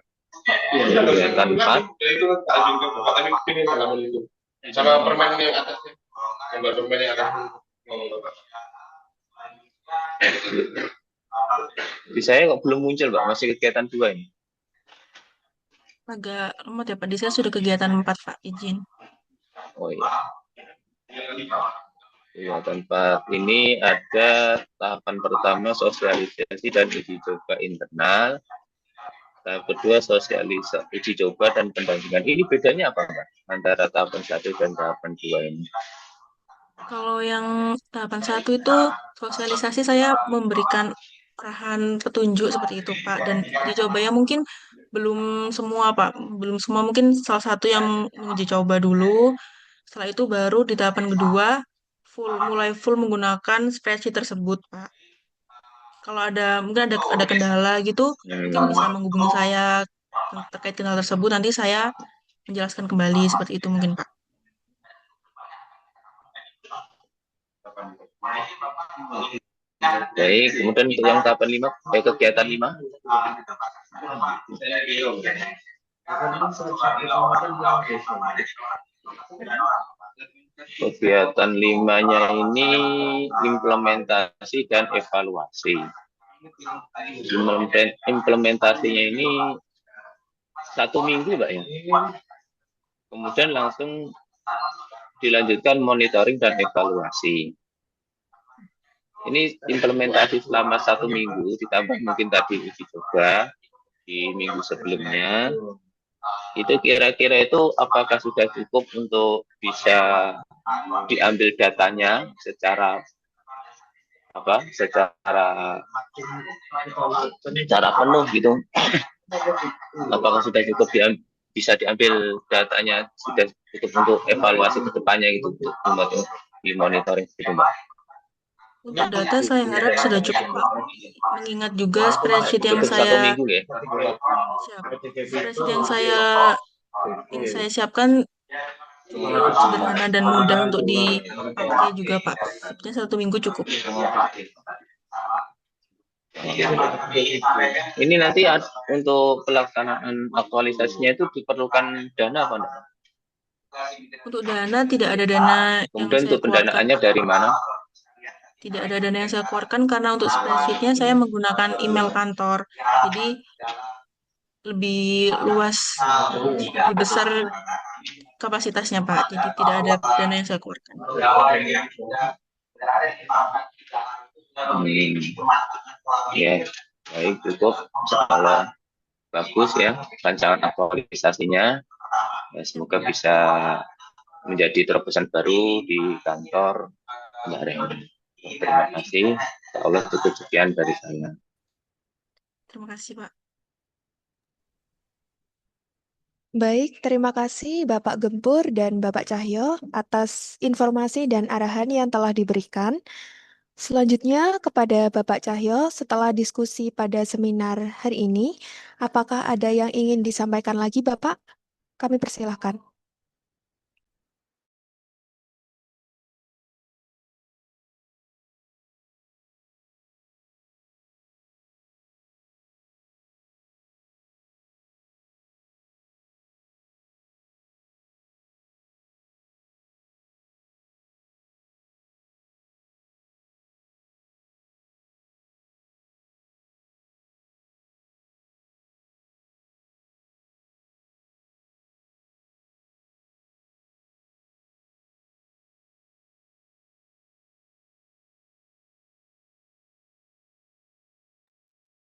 Iya, kegiatan 4. Itu tak ajukan ke Bapak, tapi ini halaman itu. Sama permen yang atasnya. Gambar permen yang atas. Di saya kok belum muncul, Pak. Masih kegiatan 2 ini. Agak lemot ya Pak, di saya sudah kegiatan 4 Pak, izin. Oh iya. Kegiatan 4 ini ada tahapan pertama sosialisasi dan uji coba internal. Tahap kedua sosialisasi, uji coba dan pendampingan. Ini bedanya apa, Pak? Antara tahapan 1 dan tahapan 2 ini? Kalau yang tahapan 1 itu sosialisasi saya memberikan arahan petunjuk seperti itu Pak, dan uji cobanya mungkin belum semua Pak, belum semua, mungkin salah satu yang menguji coba dulu. Setelah itu baru di tahapan kedua mulai full menggunakan spreadsheet tersebut Pak. Kalau mungkin ada kendala gitu, mungkin bisa menghubungi saya terkait kendala tersebut, nanti saya menjelaskan kembali seperti itu mungkin Pak. Baik, kemudian untuk yang tahapan 5, kegiatan 5. Kegiatan 5-nya ini implementasi dan evaluasi. Implementasinya ini 1 minggu, Pak ya. Kemudian langsung dilanjutkan monitoring dan evaluasi. Ini implementasi selama 1 minggu, ditambah mungkin tadi uji coba di minggu sebelumnya. Itu kira-kira itu apakah sudah cukup untuk bisa diambil datanya secara penuh gitu? Apakah sudah cukup bisa diambil datanya, sudah cukup untuk evaluasi ke depannya gitu, untuk di monitoring gitu, Mbak? Untuk data saya harap sudah cukup Pak. Mengingat juga spreadsheet yang Cukup 1 saya minggu ya? spreadsheet yang ingin saya siapkan cukup sederhana dan mudah untuk dipakai juga Pak. Sepertinya 1 minggu cukup. Ini nanti untuk pelaksanaan aktualisasinya itu diperlukan dana apa enggak? Untuk dana tidak ada dana yang Kemudian saya untuk keluarkan. pendanaannya dari mana? Tidak ada dana yang saya keluarkan karena untuk spreadsheet-nya saya menggunakan email kantor. Jadi lebih luas, lebih besar kapasitasnya Pak. Jadi tidak ada dana yang saya keluarkan. Ya, baik, cukup. Kalau bagus ya rancangan aktualisasinya. Ya, semoga bisa menjadi terobosan baru di kantor Mbak Reni. Terima kasih. Insya Allah cukup sekian dari saya. Terima kasih Pak. Baik, terima kasih Bapak Gempur dan Bapak Cahyo atas informasi dan arahan yang telah diberikan. Selanjutnya kepada Bapak Cahyo, setelah diskusi pada seminar hari ini, apakah ada yang ingin disampaikan lagi Bapak? Kami persilahkan.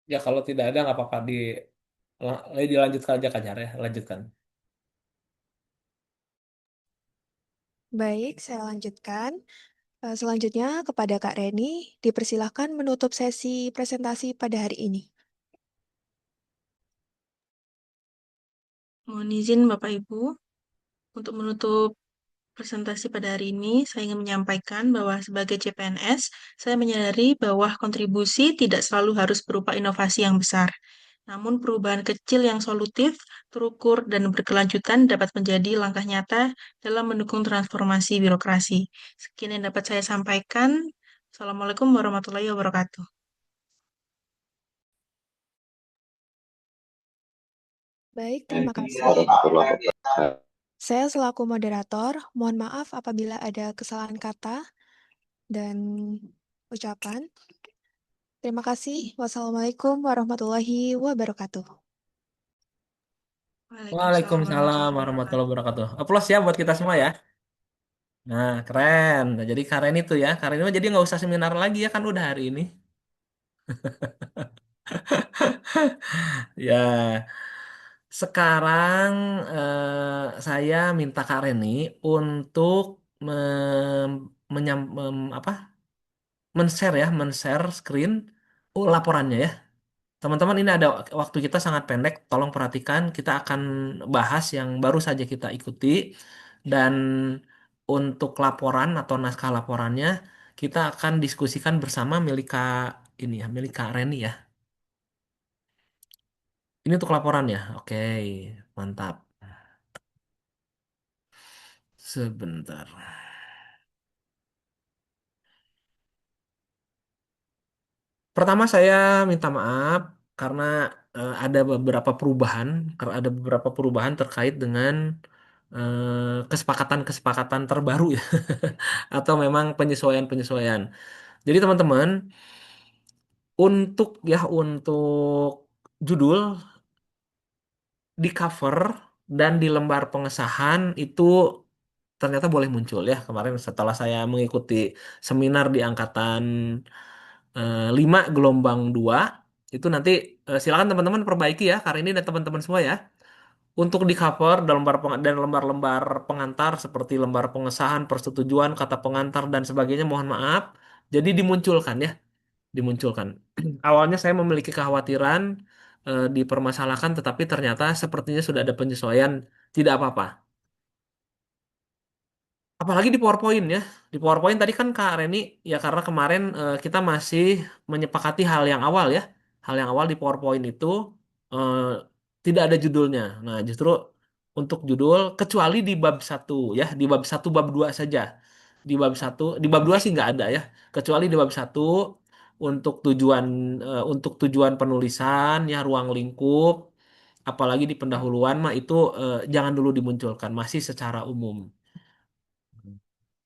Ya kalau tidak ada nggak apa-apa dilanjutkan aja Kak Jar ya, lanjutkan. Baik, saya lanjutkan. Selanjutnya kepada Kak Reni, dipersilahkan menutup sesi presentasi pada hari ini. Mohon izin Bapak Ibu, untuk menutup presentasi pada hari ini, saya ingin menyampaikan bahwa sebagai CPNS, saya menyadari bahwa kontribusi tidak selalu harus berupa inovasi yang besar. Namun perubahan kecil yang solutif, terukur, dan berkelanjutan dapat menjadi langkah nyata dalam mendukung transformasi birokrasi. Sekian yang dapat saya sampaikan. Assalamualaikum warahmatullahi wabarakatuh. Baik, terima kasih. Warahmatullahi wabarakatuh. Saya selaku moderator, mohon maaf apabila ada kesalahan kata dan ucapan. Terima kasih. Wassalamualaikum warahmatullahi wabarakatuh. Waalaikumsalam Waalaikumsalam warahmatullahi wabarakatuh. warahmatullahi wabarakatuh. Aplaus ya buat kita semua ya. Nah, keren. Nah, jadi karen itu ya. Karen ini jadi nggak usah seminar lagi ya kan udah hari ini. Ya, sekarang saya minta Kak Reni untuk apa? Men-share ya, men-share screen laporannya ya. Teman-teman, ini ada waktu kita sangat pendek. Tolong perhatikan, kita akan bahas yang baru saja kita ikuti. Dan untuk laporan atau naskah laporannya, kita akan diskusikan bersama milik Kak ini ya, milik Kak Reni ya. Ini untuk laporan ya. Oke, mantap. Sebentar. Pertama saya minta maaf karena ada beberapa perubahan, karena ada beberapa perubahan terkait dengan kesepakatan-kesepakatan terbaru ya, atau memang penyesuaian-penyesuaian. Jadi teman-teman, untuk judul di cover dan di lembar pengesahan itu ternyata boleh muncul ya. Kemarin setelah saya mengikuti seminar di angkatan 5 gelombang 2 itu nanti silakan teman-teman perbaiki ya karena ini dan teman-teman semua ya. Untuk di cover dan lembar-lembar pengantar seperti lembar pengesahan, persetujuan, kata pengantar dan sebagainya mohon maaf. Jadi dimunculkan ya, dimunculkan. Awalnya saya memiliki kekhawatiran dipermasalahkan tetapi ternyata sepertinya sudah ada penyesuaian, tidak apa-apa. Apalagi di PowerPoint ya. Di PowerPoint tadi kan Kak Reni, ya karena kemarin kita masih menyepakati hal yang awal ya. Hal yang awal di PowerPoint itu eh, tidak ada judulnya. Nah, justru untuk judul, kecuali di bab satu ya. Di bab satu bab 2 saja. Di bab satu di bab 2 sih nggak ada ya. Kecuali di bab satu untuk tujuan penulisan ya, ruang lingkup. Apalagi di pendahuluan mah itu jangan dulu dimunculkan. Masih secara umum.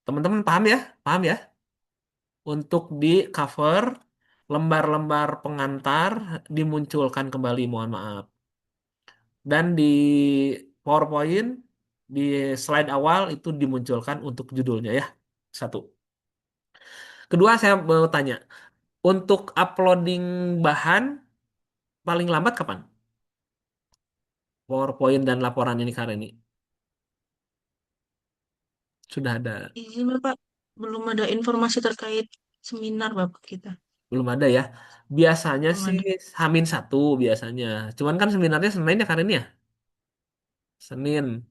Teman-teman paham ya? Paham ya? Untuk di cover lembar-lembar pengantar dimunculkan kembali, mohon maaf. Dan di PowerPoint di slide awal itu dimunculkan untuk judulnya ya. Satu. Kedua, saya mau tanya, untuk uploading bahan paling lambat kapan? PowerPoint dan laporan ini Kak Reni. Sudah ada, Izin Bapak, belum ada informasi terkait seminar Bapak kita. belum ada ya? Biasanya Belum sih ada. H-1 biasanya. Cuman kan seminarnya Senin ya Kak Reni ya? Senin.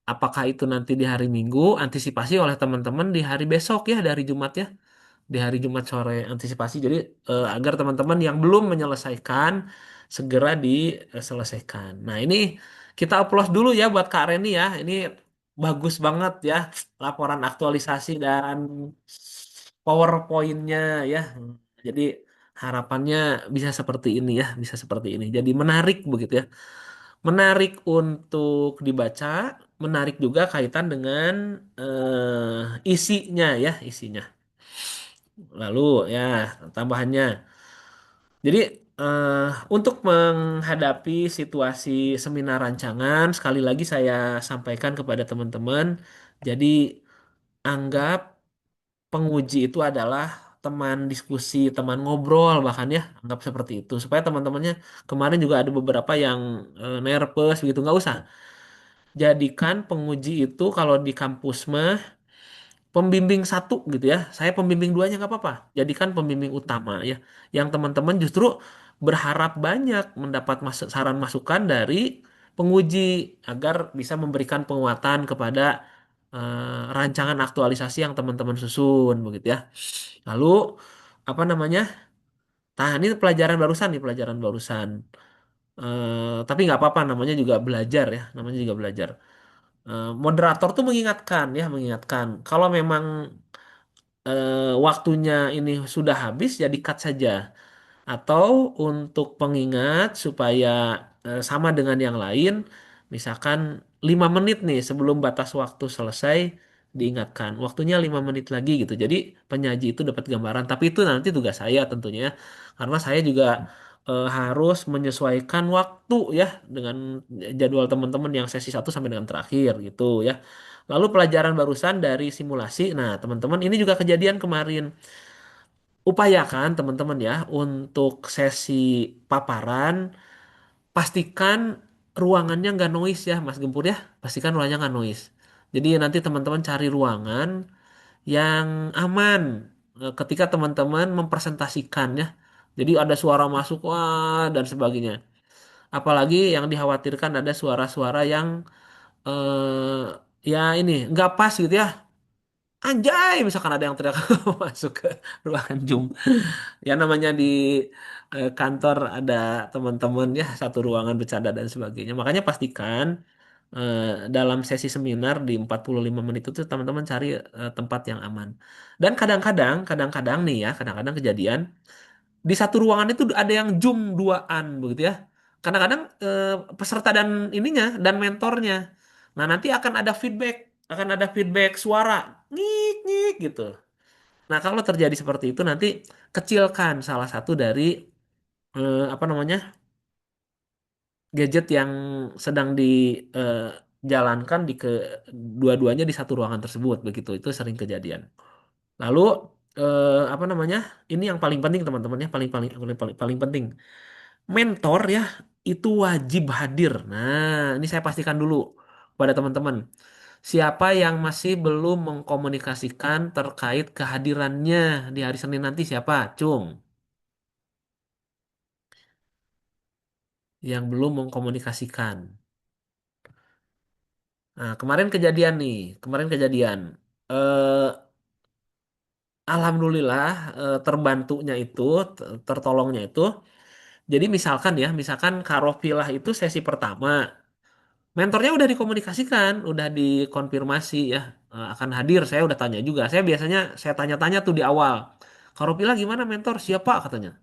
Apakah itu nanti di hari Minggu, antisipasi oleh teman-teman di hari besok ya, dari Jumat ya, di hari Jumat sore antisipasi. Jadi agar teman-teman yang belum menyelesaikan segera diselesaikan. Nah ini kita upload dulu ya buat Kak Reni ya. Ini bagus banget ya laporan aktualisasi dan PowerPoint-nya ya. Jadi harapannya bisa seperti ini ya, bisa seperti ini. Jadi menarik begitu ya. Menarik untuk dibaca, menarik juga kaitan dengan isinya ya, isinya. Lalu ya tambahannya. Jadi untuk menghadapi situasi seminar rancangan, sekali lagi saya sampaikan kepada teman-teman, jadi anggap penguji itu adalah teman diskusi, teman ngobrol bahkan ya, anggap seperti itu. Supaya teman-temannya kemarin juga ada beberapa yang nervous gitu, nggak usah. Jadikan penguji itu kalau di kampus mah pembimbing satu gitu ya. Saya pembimbing duanya nggak apa-apa. Jadikan pembimbing utama ya. Yang teman-teman justru berharap banyak mendapat saran masukan dari penguji agar bisa memberikan penguatan kepada rancangan aktualisasi yang teman-teman susun begitu ya. Lalu apa namanya? Nah, ini pelajaran barusan nih, pelajaran barusan. Tapi nggak apa-apa, namanya juga belajar ya, namanya juga belajar. Moderator tuh mengingatkan ya, mengingatkan kalau memang waktunya ini sudah habis ya di-cut saja. Atau untuk pengingat supaya sama dengan yang lain, misalkan 5 menit nih sebelum batas waktu selesai diingatkan. Waktunya 5 menit lagi gitu. Jadi penyaji itu dapat gambaran. Tapi itu nanti tugas saya tentunya ya. Karena saya juga harus menyesuaikan waktu ya dengan jadwal teman-teman yang sesi satu sampai dengan terakhir gitu ya. Lalu pelajaran barusan dari simulasi. Nah, teman-teman ini juga kejadian kemarin. Upayakan teman-teman ya untuk sesi paparan pastikan ruangannya nggak noise ya Mas Gempur ya, pastikan ruangannya nggak noise. Jadi nanti teman-teman cari ruangan yang aman ketika teman-teman mempresentasikan ya. Jadi ada suara masuk wah dan sebagainya. Apalagi yang dikhawatirkan ada suara-suara yang ya ini nggak pas gitu ya. Anjay, misalkan ada yang teriak masuk ke ruangan Zoom. Ya namanya di kantor ada teman-teman ya satu ruangan bercanda dan sebagainya. Makanya pastikan eh, dalam sesi seminar di 45 menit itu teman-teman cari tempat yang aman. Dan kadang-kadang nih ya, kadang-kadang kejadian di satu ruangan itu ada yang Zoom duaan begitu ya. Kadang-kadang peserta dan ininya dan mentornya. Nah, nanti akan ada feedback suara ngik ngik gitu. Nah, kalau terjadi seperti itu nanti kecilkan salah satu dari apa namanya gadget yang sedang dijalankan di ke dua-duanya di satu ruangan tersebut begitu. Itu sering kejadian. Lalu apa namanya? Ini yang paling penting teman-teman ya, paling paling paling paling paling penting. Mentor ya itu wajib hadir. Nah, ini saya pastikan dulu pada teman-teman. Siapa yang masih belum mengkomunikasikan terkait kehadirannya di hari Senin nanti siapa? Cung. Yang belum mengkomunikasikan. Nah, kemarin kejadian nih, kemarin kejadian. Eh, Alhamdulillah terbantunya itu, tertolongnya itu. Jadi misalkan ya, misalkan Karofilah itu sesi pertama, mentornya udah dikomunikasikan, udah dikonfirmasi ya akan hadir. Saya udah tanya juga. Saya biasanya saya tanya-tanya tuh di awal. Karofilah gimana mentor? Siapa katanya.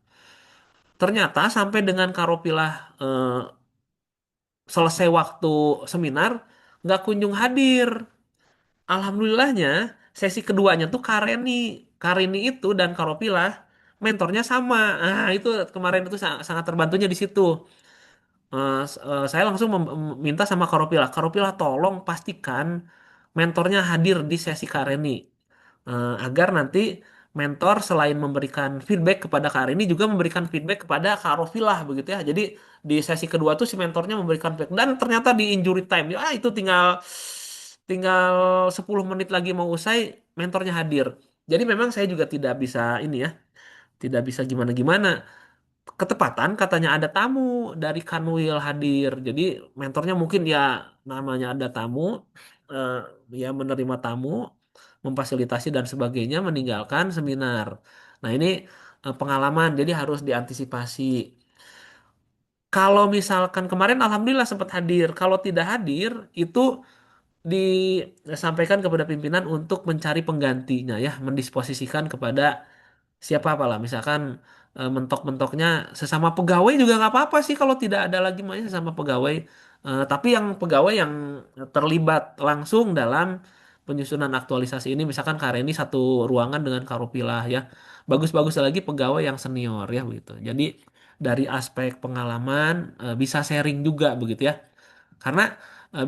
Ternyata sampai dengan Karofilah selesai waktu seminar nggak kunjung hadir. Alhamdulillahnya sesi keduanya tuh Karini itu dan Karopilah mentornya sama. Nah, itu kemarin itu sangat terbantunya di situ. Saya langsung minta sama Karopilah, Karopilah tolong pastikan mentornya hadir di sesi Kareni. Agar nanti mentor selain memberikan feedback kepada Kareni juga memberikan feedback kepada Karopilah begitu ya. Jadi di sesi kedua tuh si mentornya memberikan feedback dan ternyata di injury time ya itu tinggal tinggal 10 menit lagi mau usai mentornya hadir. Jadi memang saya juga tidak bisa ini ya, tidak bisa gimana-gimana. Ketepatan katanya ada tamu dari Kanwil hadir. Jadi mentornya mungkin ya namanya ada tamu, eh, ya menerima tamu, memfasilitasi dan sebagainya, meninggalkan seminar. Nah ini pengalaman, jadi harus diantisipasi. Kalau misalkan kemarin alhamdulillah sempat hadir, kalau tidak hadir itu disampaikan kepada pimpinan untuk mencari penggantinya ya, mendisposisikan kepada siapa apalah misalkan mentok-mentoknya sesama pegawai juga nggak apa-apa sih kalau tidak ada lagi makanya sesama pegawai. Tapi yang pegawai yang terlibat langsung dalam penyusunan aktualisasi ini misalkan Kareni satu ruangan dengan Karopilah ya bagus-bagus lagi pegawai yang senior ya begitu jadi dari aspek pengalaman bisa sharing juga begitu ya karena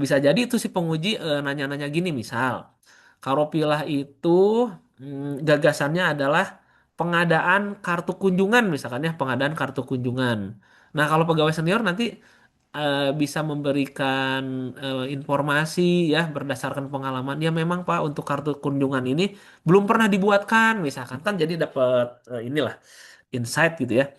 bisa jadi itu si penguji nanya-nanya gini misal Karopilah itu gagasannya adalah pengadaan kartu kunjungan misalkan ya pengadaan kartu kunjungan. Nah kalau pegawai senior nanti bisa memberikan informasi ya berdasarkan pengalaman ya memang Pak untuk kartu kunjungan ini belum pernah dibuatkan misalkan kan jadi dapat inilah insight gitu ya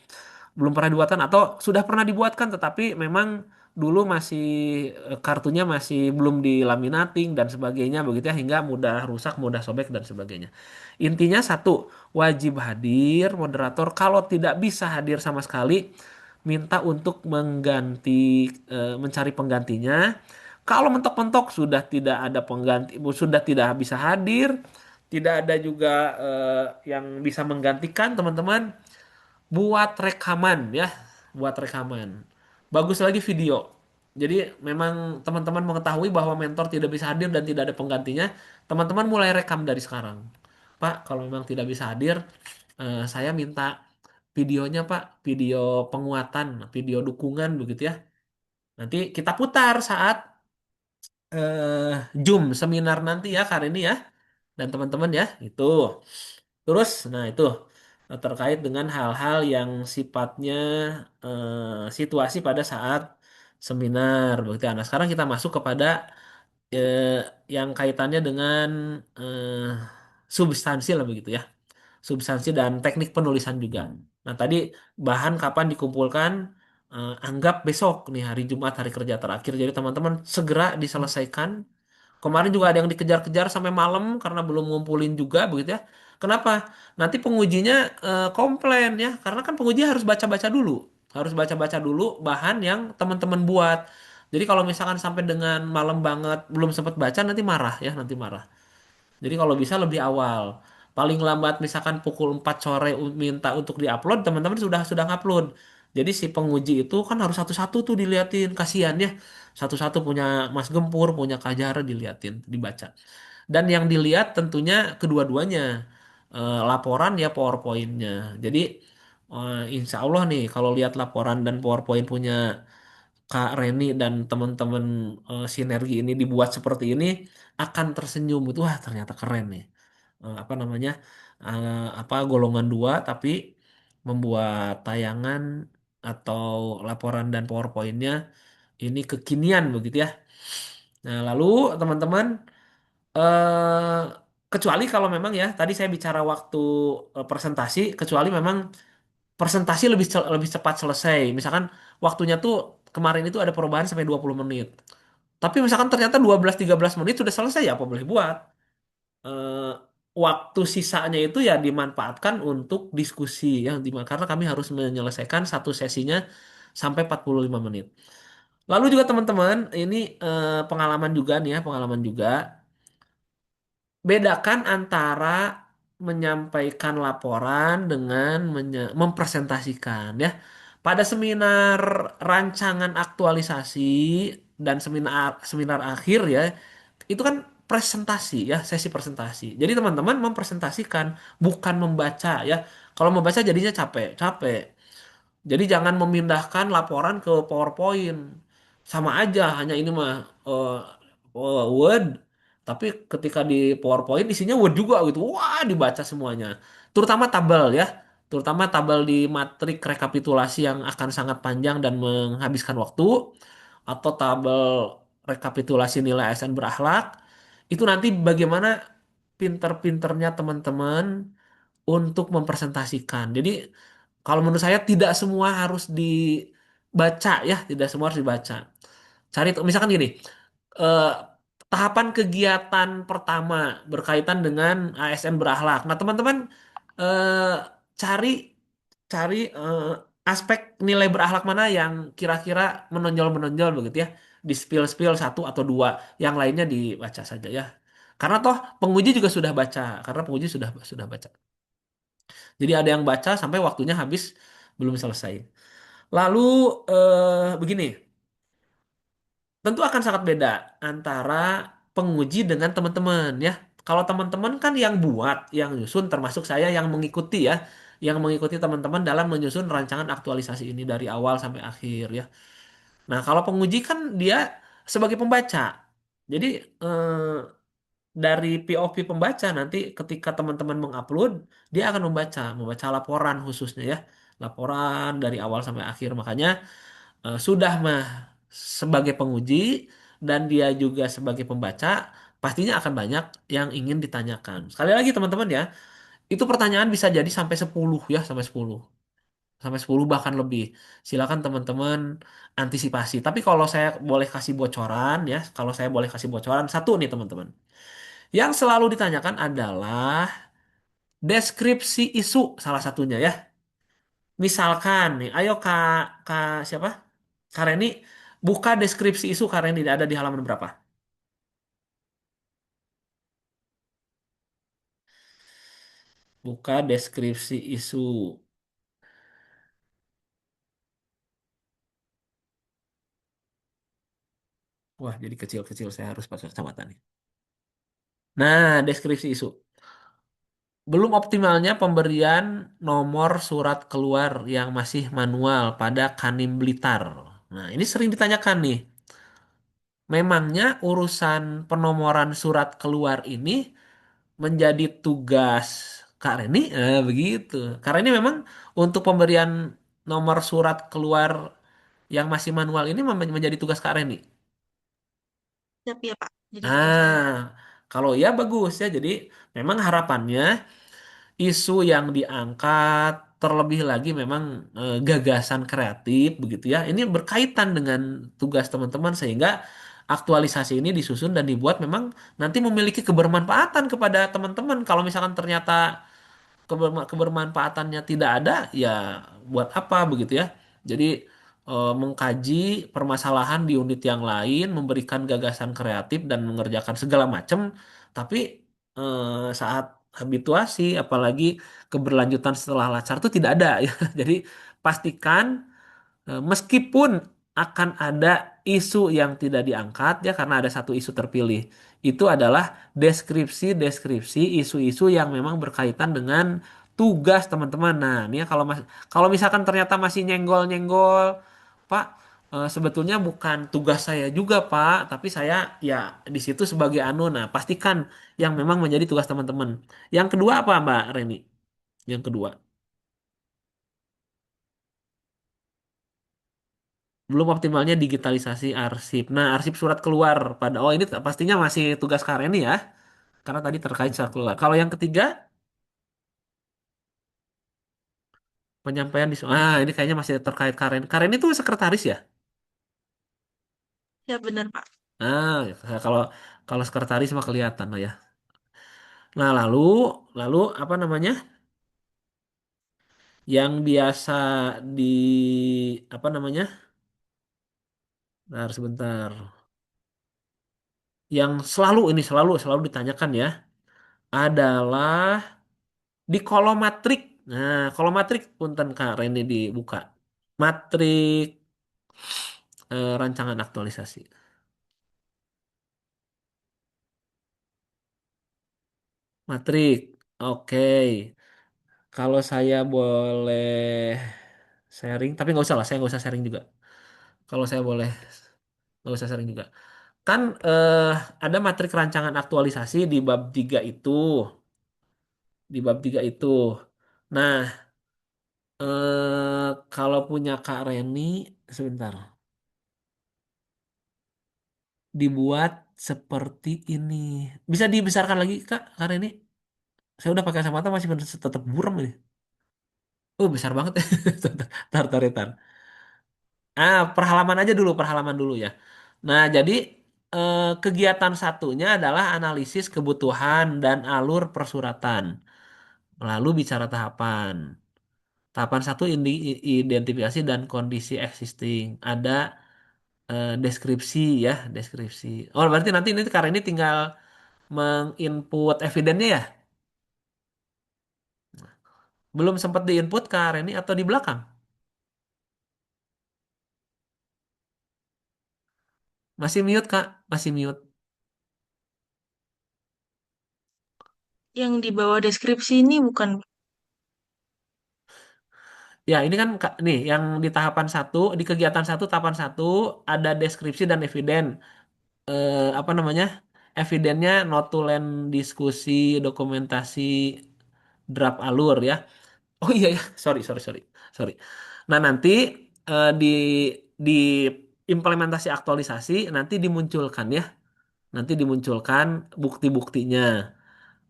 belum pernah dibuatkan atau sudah pernah dibuatkan tetapi memang dulu masih kartunya masih belum dilaminating dan sebagainya begitu ya hingga mudah rusak, mudah sobek dan sebagainya. Intinya satu, wajib hadir moderator kalau tidak bisa hadir sama sekali minta untuk mengganti mencari penggantinya. Kalau mentok-mentok sudah tidak ada pengganti, sudah tidak bisa hadir, Tidak ada juga yang bisa menggantikan teman-teman buat rekaman ya, buat rekaman. Bagus lagi video. Jadi memang teman-teman mengetahui bahwa mentor tidak bisa hadir dan tidak ada penggantinya, teman-teman mulai rekam dari sekarang. Pak, kalau memang tidak bisa hadir, saya minta videonya Pak, video penguatan, video dukungan begitu ya. Nanti kita putar saat eh, Zoom seminar nanti ya, Kak ini ya, dan teman-teman ya, itu. Terus, nah itu terkait dengan hal-hal yang sifatnya situasi pada saat seminar begitu ya. Nah, sekarang kita masuk kepada eh, yang kaitannya dengan eh, substansi lah begitu ya. Substansi dan teknik penulisan juga. Nah, tadi bahan kapan dikumpulkan, anggap besok nih hari Jumat hari kerja terakhir. Jadi teman-teman segera diselesaikan. Kemarin juga ada yang dikejar-kejar sampai malam karena belum ngumpulin juga begitu ya. Kenapa? Nanti pengujinya komplain ya, karena kan penguji harus baca-baca dulu. Harus baca-baca dulu bahan yang teman-teman buat. Jadi kalau misalkan sampai dengan malam banget belum sempat baca nanti marah ya, nanti marah. Jadi kalau bisa lebih awal. Paling lambat misalkan pukul 4 sore minta untuk diupload, teman-teman sudah ngupload. Jadi si penguji itu kan harus satu-satu tuh diliatin, kasihan ya. Satu-satu punya Mas Gempur, punya Kajara diliatin, dibaca. Dan yang dilihat tentunya kedua-duanya. Laporan ya PowerPoint-nya. Jadi insya Allah nih kalau lihat laporan dan PowerPoint punya Kak Reni dan teman-teman sinergi ini dibuat seperti ini akan tersenyum itu wah ternyata keren nih. Apa namanya apa golongan dua tapi membuat tayangan atau laporan dan PowerPoint-nya ini kekinian begitu ya. Nah lalu teman-teman eh kecuali kalau memang ya tadi saya bicara waktu presentasi kecuali memang presentasi lebih cepat selesai. Misalkan waktunya tuh kemarin itu ada perubahan sampai 20 menit. Tapi misalkan ternyata 12-13 menit sudah selesai ya apa boleh buat. Eh, waktu sisanya itu ya dimanfaatkan untuk diskusi ya karena kami harus menyelesaikan satu sesinya sampai 45 menit. Lalu juga teman-teman, ini pengalaman juga nih ya, pengalaman juga. Bedakan antara menyampaikan laporan dengan mempresentasikan ya. Pada seminar rancangan aktualisasi dan seminar seminar akhir ya, itu kan presentasi ya, sesi presentasi. Jadi teman-teman mempresentasikan, bukan membaca ya. Kalau membaca jadinya capek, capek. Jadi jangan memindahkan laporan ke PowerPoint. Sama aja, hanya ini mah Word. Tapi ketika di PowerPoint isinya Word juga gitu. Wah, dibaca semuanya. Terutama tabel ya. Terutama tabel di matrik rekapitulasi yang akan sangat panjang dan menghabiskan waktu. Atau tabel rekapitulasi nilai ASN berakhlak. Itu nanti bagaimana pinter-pinternya teman-teman untuk mempresentasikan. Jadi kalau menurut saya tidak semua harus dibaca ya, tidak semua harus dibaca. Cari misalkan gini, eh, tahapan kegiatan pertama berkaitan dengan ASN berakhlak. Nah, teman-teman eh, cari cari aspek nilai berakhlak mana yang kira-kira menonjol-menonjol begitu ya. Di spill-spill satu atau dua, yang lainnya dibaca saja ya. Karena toh penguji juga sudah baca, karena penguji sudah baca. Jadi ada yang baca sampai waktunya habis belum selesai. Lalu begini, tentu akan sangat beda antara penguji dengan teman-teman ya. Kalau teman-teman kan yang buat, yang nyusun termasuk saya yang mengikuti ya, yang mengikuti teman-teman dalam menyusun rancangan aktualisasi ini dari awal sampai akhir ya. Nah, kalau penguji kan dia sebagai pembaca. Jadi eh, dari POV pembaca nanti ketika teman-teman mengupload dia akan membaca laporan khususnya ya laporan dari awal sampai akhir makanya sudah mah sebagai penguji dan dia juga sebagai pembaca pastinya akan banyak yang ingin ditanyakan sekali lagi teman-teman ya itu pertanyaan bisa jadi sampai 10 ya sampai 10 bahkan lebih silakan teman-teman antisipasi tapi kalau saya boleh kasih bocoran ya kalau saya boleh kasih bocoran satu nih teman-teman yang selalu ditanyakan adalah deskripsi isu salah satunya ya. Misalkan nih, ayo Kak siapa? Kak Reni, buka deskripsi isu Kak Reni ada di halaman berapa? Buka deskripsi isu. Wah, jadi kecil-kecil saya harus pakai kacamata nih. Nah, deskripsi isu. Belum optimalnya pemberian nomor surat keluar yang masih manual pada Kanim Blitar. Nah, ini sering ditanyakan nih. Memangnya urusan penomoran surat keluar ini menjadi tugas Kak Reni? Begitu. Karena ini memang untuk pemberian nomor surat keluar yang masih manual ini menjadi tugas Kak Reni. Siap ya, Pak. Jadi tugas saya. Ah, kalau ya bagus ya. Jadi memang harapannya isu yang diangkat terlebih lagi memang gagasan kreatif begitu ya. Ini berkaitan dengan tugas teman-teman sehingga aktualisasi ini disusun dan dibuat memang nanti memiliki kebermanfaatan kepada teman-teman. Kalau misalkan ternyata kebermanfaatannya tidak ada, ya buat apa begitu ya. Jadi mengkaji permasalahan di unit yang lain, memberikan gagasan kreatif dan mengerjakan segala macam, tapi saat habituasi, apalagi keberlanjutan setelah lacar itu tidak ada ya. Jadi pastikan meskipun akan ada isu yang tidak diangkat ya karena ada satu isu terpilih. Itu adalah deskripsi-deskripsi isu-isu yang memang berkaitan dengan tugas teman-teman. Nah, ini ya kalau misalkan ternyata masih nyenggol-nyenggol, Pak, sebetulnya bukan tugas saya juga, Pak, tapi saya ya di situ sebagai anu. Nah, pastikan yang memang menjadi tugas teman-teman. Yang kedua apa, Mbak Reni? Yang kedua. Belum optimalnya digitalisasi arsip. Nah, arsip surat keluar pada oh ini pastinya masih tugas Karen ya, karena tadi terkait surat keluar. Kalau yang ketiga, penyampaian di ini kayaknya masih terkait Karen. Karen itu sekretaris ya? Ya, benar, Pak. Ah, ya, kalau kalau sekretaris mah kelihatan lah ya. Nah, lalu lalu apa namanya? Yang biasa di apa namanya? Bentar, sebentar. Yang selalu ini selalu selalu ditanyakan ya adalah di kolom matrik. Nah, kolom matrik punten Kak Reni dibuka. Matrik rancangan aktualisasi. Matrik. Oke. Kalau saya boleh sharing, tapi nggak usah lah, saya nggak usah sharing juga. Kalau saya boleh, nggak usah sharing juga. Kan ada matrik rancangan aktualisasi di bab 3 itu. Di bab 3 itu. Nah, kalau punya Kak Reni, sebentar. Dibuat seperti ini. Bisa dibesarkan lagi, Kak, karena ini saya udah pakai kacamata masih tetap buram ini. Oh, besar banget. Tar, tar, tar. Per halaman dulu ya. Nah, jadi kegiatan satunya adalah analisis kebutuhan dan alur persuratan. Lalu bicara tahapan. Tahapan satu identifikasi dan kondisi existing. Ada deskripsi ya, deskripsi. Oh, berarti nanti ini karena ini tinggal menginput evidennya ya? Belum sempat diinput ke Reni atau di belakang? Masih mute, Kak. Masih mute. Yang di bawah deskripsi ini bukan. Ya, ini kan nih yang di tahapan satu, di kegiatan satu, tahapan satu ada deskripsi dan eviden. Apa namanya? Evidennya notulen diskusi, dokumentasi, draft alur ya. Oh iya ya, sorry, sorry, sorry, sorry. Nah, nanti di implementasi aktualisasi nanti dimunculkan ya. Nanti dimunculkan bukti-buktinya.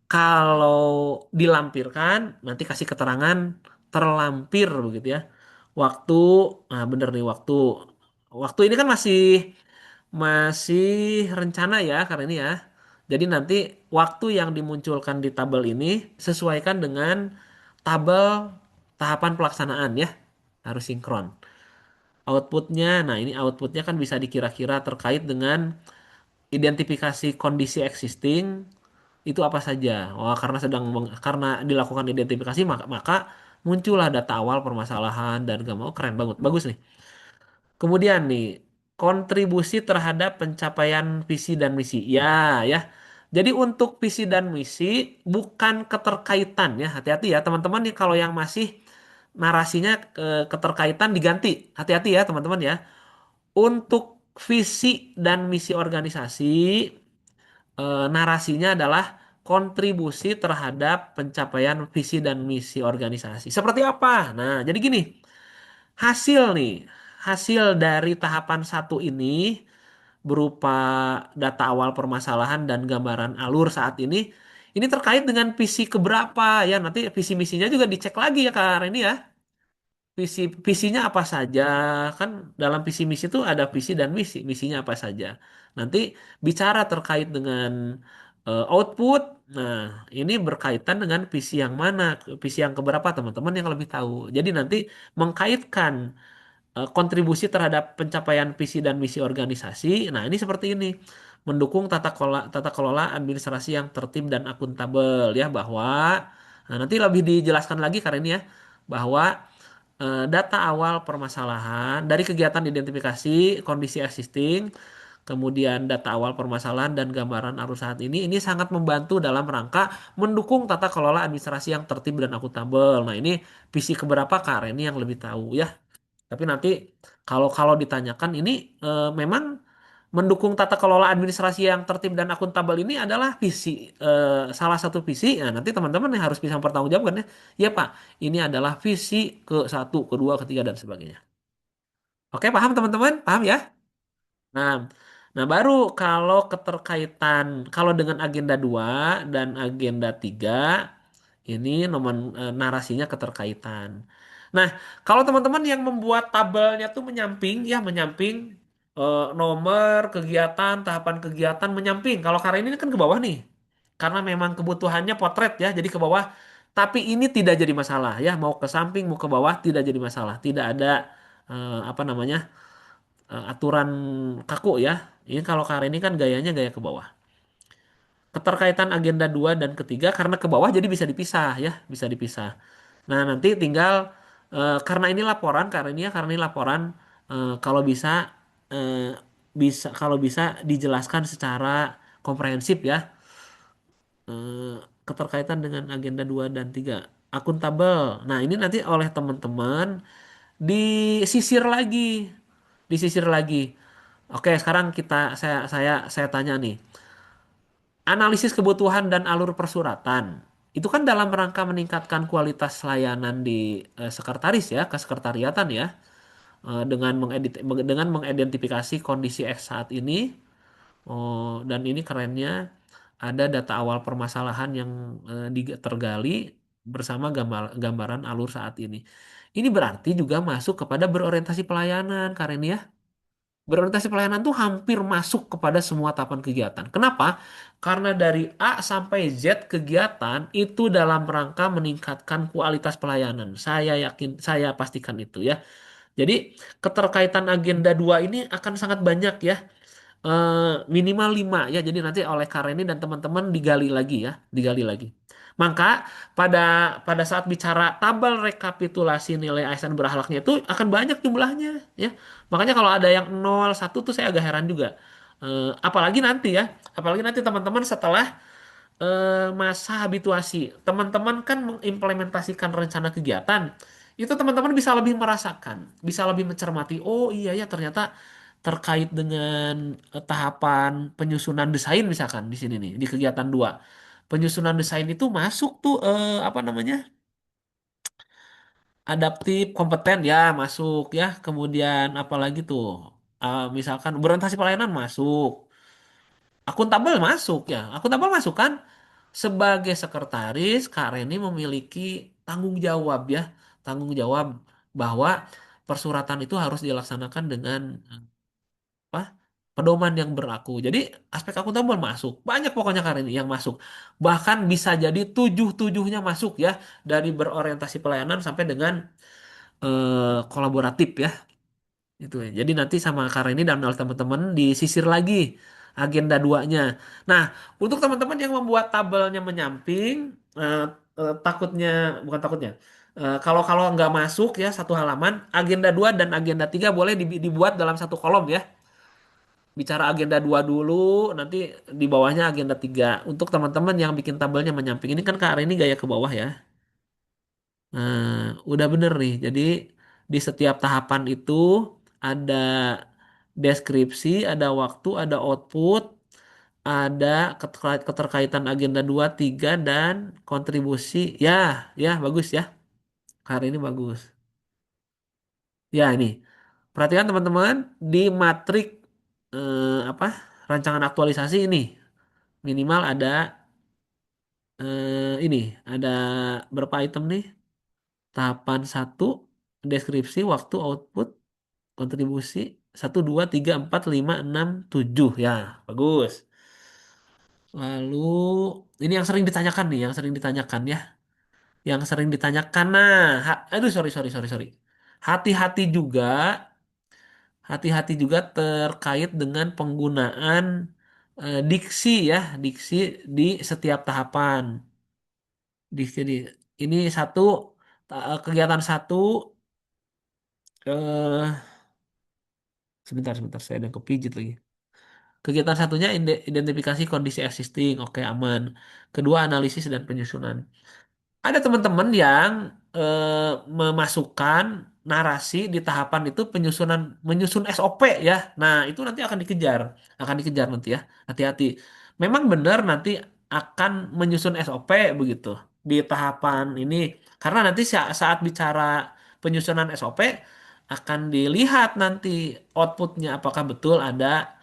Kalau dilampirkan, nanti kasih keterangan terlampir begitu ya. Waktu, nah bener nih waktu. Waktu ini kan masih masih rencana ya karena ini ya. Jadi nanti waktu yang dimunculkan di tabel ini sesuaikan dengan tabel tahapan pelaksanaan ya. Harus sinkron. Outputnya, nah ini outputnya kan bisa dikira-kira terkait dengan identifikasi kondisi existing, itu apa saja. Wah, karena dilakukan identifikasi maka muncullah data awal permasalahan dan gak mau keren banget. Bagus nih. Kemudian nih, kontribusi terhadap pencapaian visi dan misi. Ya, ya. Jadi untuk visi dan misi bukan keterkaitan ya. Hati-hati ya teman-teman nih kalau yang masih narasinya keterkaitan diganti. Hati-hati ya teman-teman ya. Untuk visi dan misi organisasi, narasinya adalah kontribusi terhadap pencapaian visi dan misi organisasi. Seperti apa? Nah, jadi gini, hasil dari tahapan satu ini berupa data awal permasalahan dan gambaran alur saat ini terkait dengan visi keberapa ya. Nanti visi misinya juga dicek lagi ya Kak Reni ya. Visinya apa saja, kan dalam visi misi itu ada visi dan misinya apa saja. Nanti bicara terkait dengan output. Nah, ini berkaitan dengan visi yang mana, visi yang keberapa teman-teman yang lebih tahu. Jadi nanti mengkaitkan kontribusi terhadap pencapaian visi dan misi organisasi. Nah, ini seperti ini. Mendukung tata kelola administrasi yang tertib dan akuntabel ya bahwa nah, nanti lebih dijelaskan lagi karena ini ya bahwa data awal permasalahan dari kegiatan identifikasi kondisi existing, kemudian data awal permasalahan dan gambaran arus saat ini sangat membantu dalam rangka mendukung tata kelola administrasi yang tertib dan akuntabel. Nah, ini visi keberapa Kak Reni yang lebih tahu ya. Tapi nanti kalau kalau ditanyakan ini memang mendukung tata kelola administrasi yang tertib dan akuntabel ini adalah visi salah satu visi. Nah, nanti teman-teman yang harus bisa mempertanggungjawabkan ya. Ya Pak, ini adalah visi ke satu, kedua, ketiga dan sebagainya. Oke, paham teman-teman? Paham ya? Nah, nah baru kalau keterkaitan kalau dengan agenda 2 dan agenda 3 ini nomor narasinya keterkaitan. Nah, kalau teman-teman yang membuat tabelnya tuh menyamping ya menyamping nomor kegiatan, tahapan kegiatan menyamping. Kalau karena ini kan ke bawah nih. Karena memang kebutuhannya potret ya, jadi ke bawah. Tapi ini tidak jadi masalah ya, mau ke samping mau ke bawah tidak jadi masalah. Tidak ada apa namanya? Aturan kaku ya. Ini kalau Karen ini kan gayanya gaya ke bawah. Keterkaitan agenda 2 dan ketiga karena ke bawah jadi bisa dipisah ya, bisa dipisah. Nah, nanti tinggal karena ini laporan, karena ini laporan kalau bisa kalau bisa dijelaskan secara komprehensif ya. Keterkaitan dengan agenda 2 dan 3 akuntabel. Nah, ini nanti oleh teman-teman disisir lagi. Disisir lagi. Oke, sekarang saya tanya nih. Analisis kebutuhan dan alur persuratan. Itu kan dalam rangka meningkatkan kualitas layanan di sekretaris ya, kesekretariatan ya. Dengan mengidentifikasi kondisi X saat ini. Oh, dan ini kerennya ada data awal permasalahan yang tergali bersama gambaran alur saat ini. Ini berarti juga masuk kepada berorientasi pelayanan, Karen ya. Berorientasi pelayanan tuh hampir masuk kepada semua tahapan kegiatan. Kenapa? Karena dari A sampai Z kegiatan itu dalam rangka meningkatkan kualitas pelayanan. Saya yakin, saya pastikan itu ya. Jadi keterkaitan agenda 2 ini akan sangat banyak ya. Minimal 5 ya. Jadi nanti oleh Kareni dan teman-teman digali lagi ya, digali lagi. Maka pada pada saat bicara tabel rekapitulasi nilai ASN berakhlaknya itu akan banyak jumlahnya ya. Makanya kalau ada yang 0 1 tuh saya agak heran juga. Apalagi nanti ya, apalagi nanti teman-teman setelah masa habituasi, teman-teman kan mengimplementasikan rencana kegiatan. Itu teman-teman bisa lebih merasakan, bisa lebih mencermati. Oh iya ya ternyata terkait dengan tahapan penyusunan desain misalkan di sini nih di kegiatan 2. Penyusunan desain itu masuk tuh apa namanya? Adaptif, kompeten ya masuk ya. Kemudian apalagi tuh? Misalkan berorientasi pelayanan masuk. Akuntabel masuk ya. Akuntabel masuk kan? Sebagai sekretaris, Kak Reni memiliki tanggung jawab ya. Tanggung jawab bahwa persuratan itu harus dilaksanakan dengan apa? Pedoman yang berlaku. Jadi aspek akuntabel masuk. Banyak pokoknya Kak Reni yang masuk. Bahkan bisa jadi tujuh-tujuhnya masuk ya. Dari berorientasi pelayanan sampai dengan kolaboratif ya. Itu ya. Jadi nanti sama Kak Reni dan oleh teman-teman disisir lagi. agenda duanya. Nah, untuk teman-teman yang membuat tabelnya menyamping, takutnya, bukan takutnya, kalau kalau nggak masuk ya satu halaman, agenda 2 dan agenda 3 boleh dibuat dalam satu kolom ya. Bicara agenda 2 dulu, nanti di bawahnya agenda 3. Untuk teman-teman yang bikin tabelnya menyamping, ini kan Kak Arini gaya ke bawah ya. Nah, udah bener nih. Jadi di setiap tahapan itu ada deskripsi, ada waktu, ada output, ada keterkaitan agenda 2, 3 dan kontribusi. Ya, ya bagus ya. Hari ini bagus. Ya ini. Perhatikan teman-teman di matrik apa? Rancangan aktualisasi ini minimal ada ini, ada berapa item nih? Tahapan satu, deskripsi, waktu, output, kontribusi, 1, 2, 3, 4, 5, 6, 7. Ya, bagus. Lalu, ini yang sering ditanyakan nih, yang sering ditanyakan ya. Yang sering ditanyakan, nah, aduh sorry, sorry, sorry, sorry. Hati-hati juga, hati-hati juga terkait dengan penggunaan diksi ya, diksi di setiap tahapan. Diksi di, ini satu, kegiatan satu, eh sebentar, sebentar, saya ada kepijit lagi. Kegiatan satunya identifikasi kondisi existing, oke aman. Kedua analisis dan penyusunan. Ada teman-teman yang memasukkan narasi di tahapan itu penyusunan menyusun SOP ya. Nah, itu nanti akan dikejar nanti ya. Hati-hati. Memang benar nanti akan menyusun SOP begitu di tahapan ini karena nanti saat bicara penyusunan SOP akan dilihat nanti outputnya apakah betul ada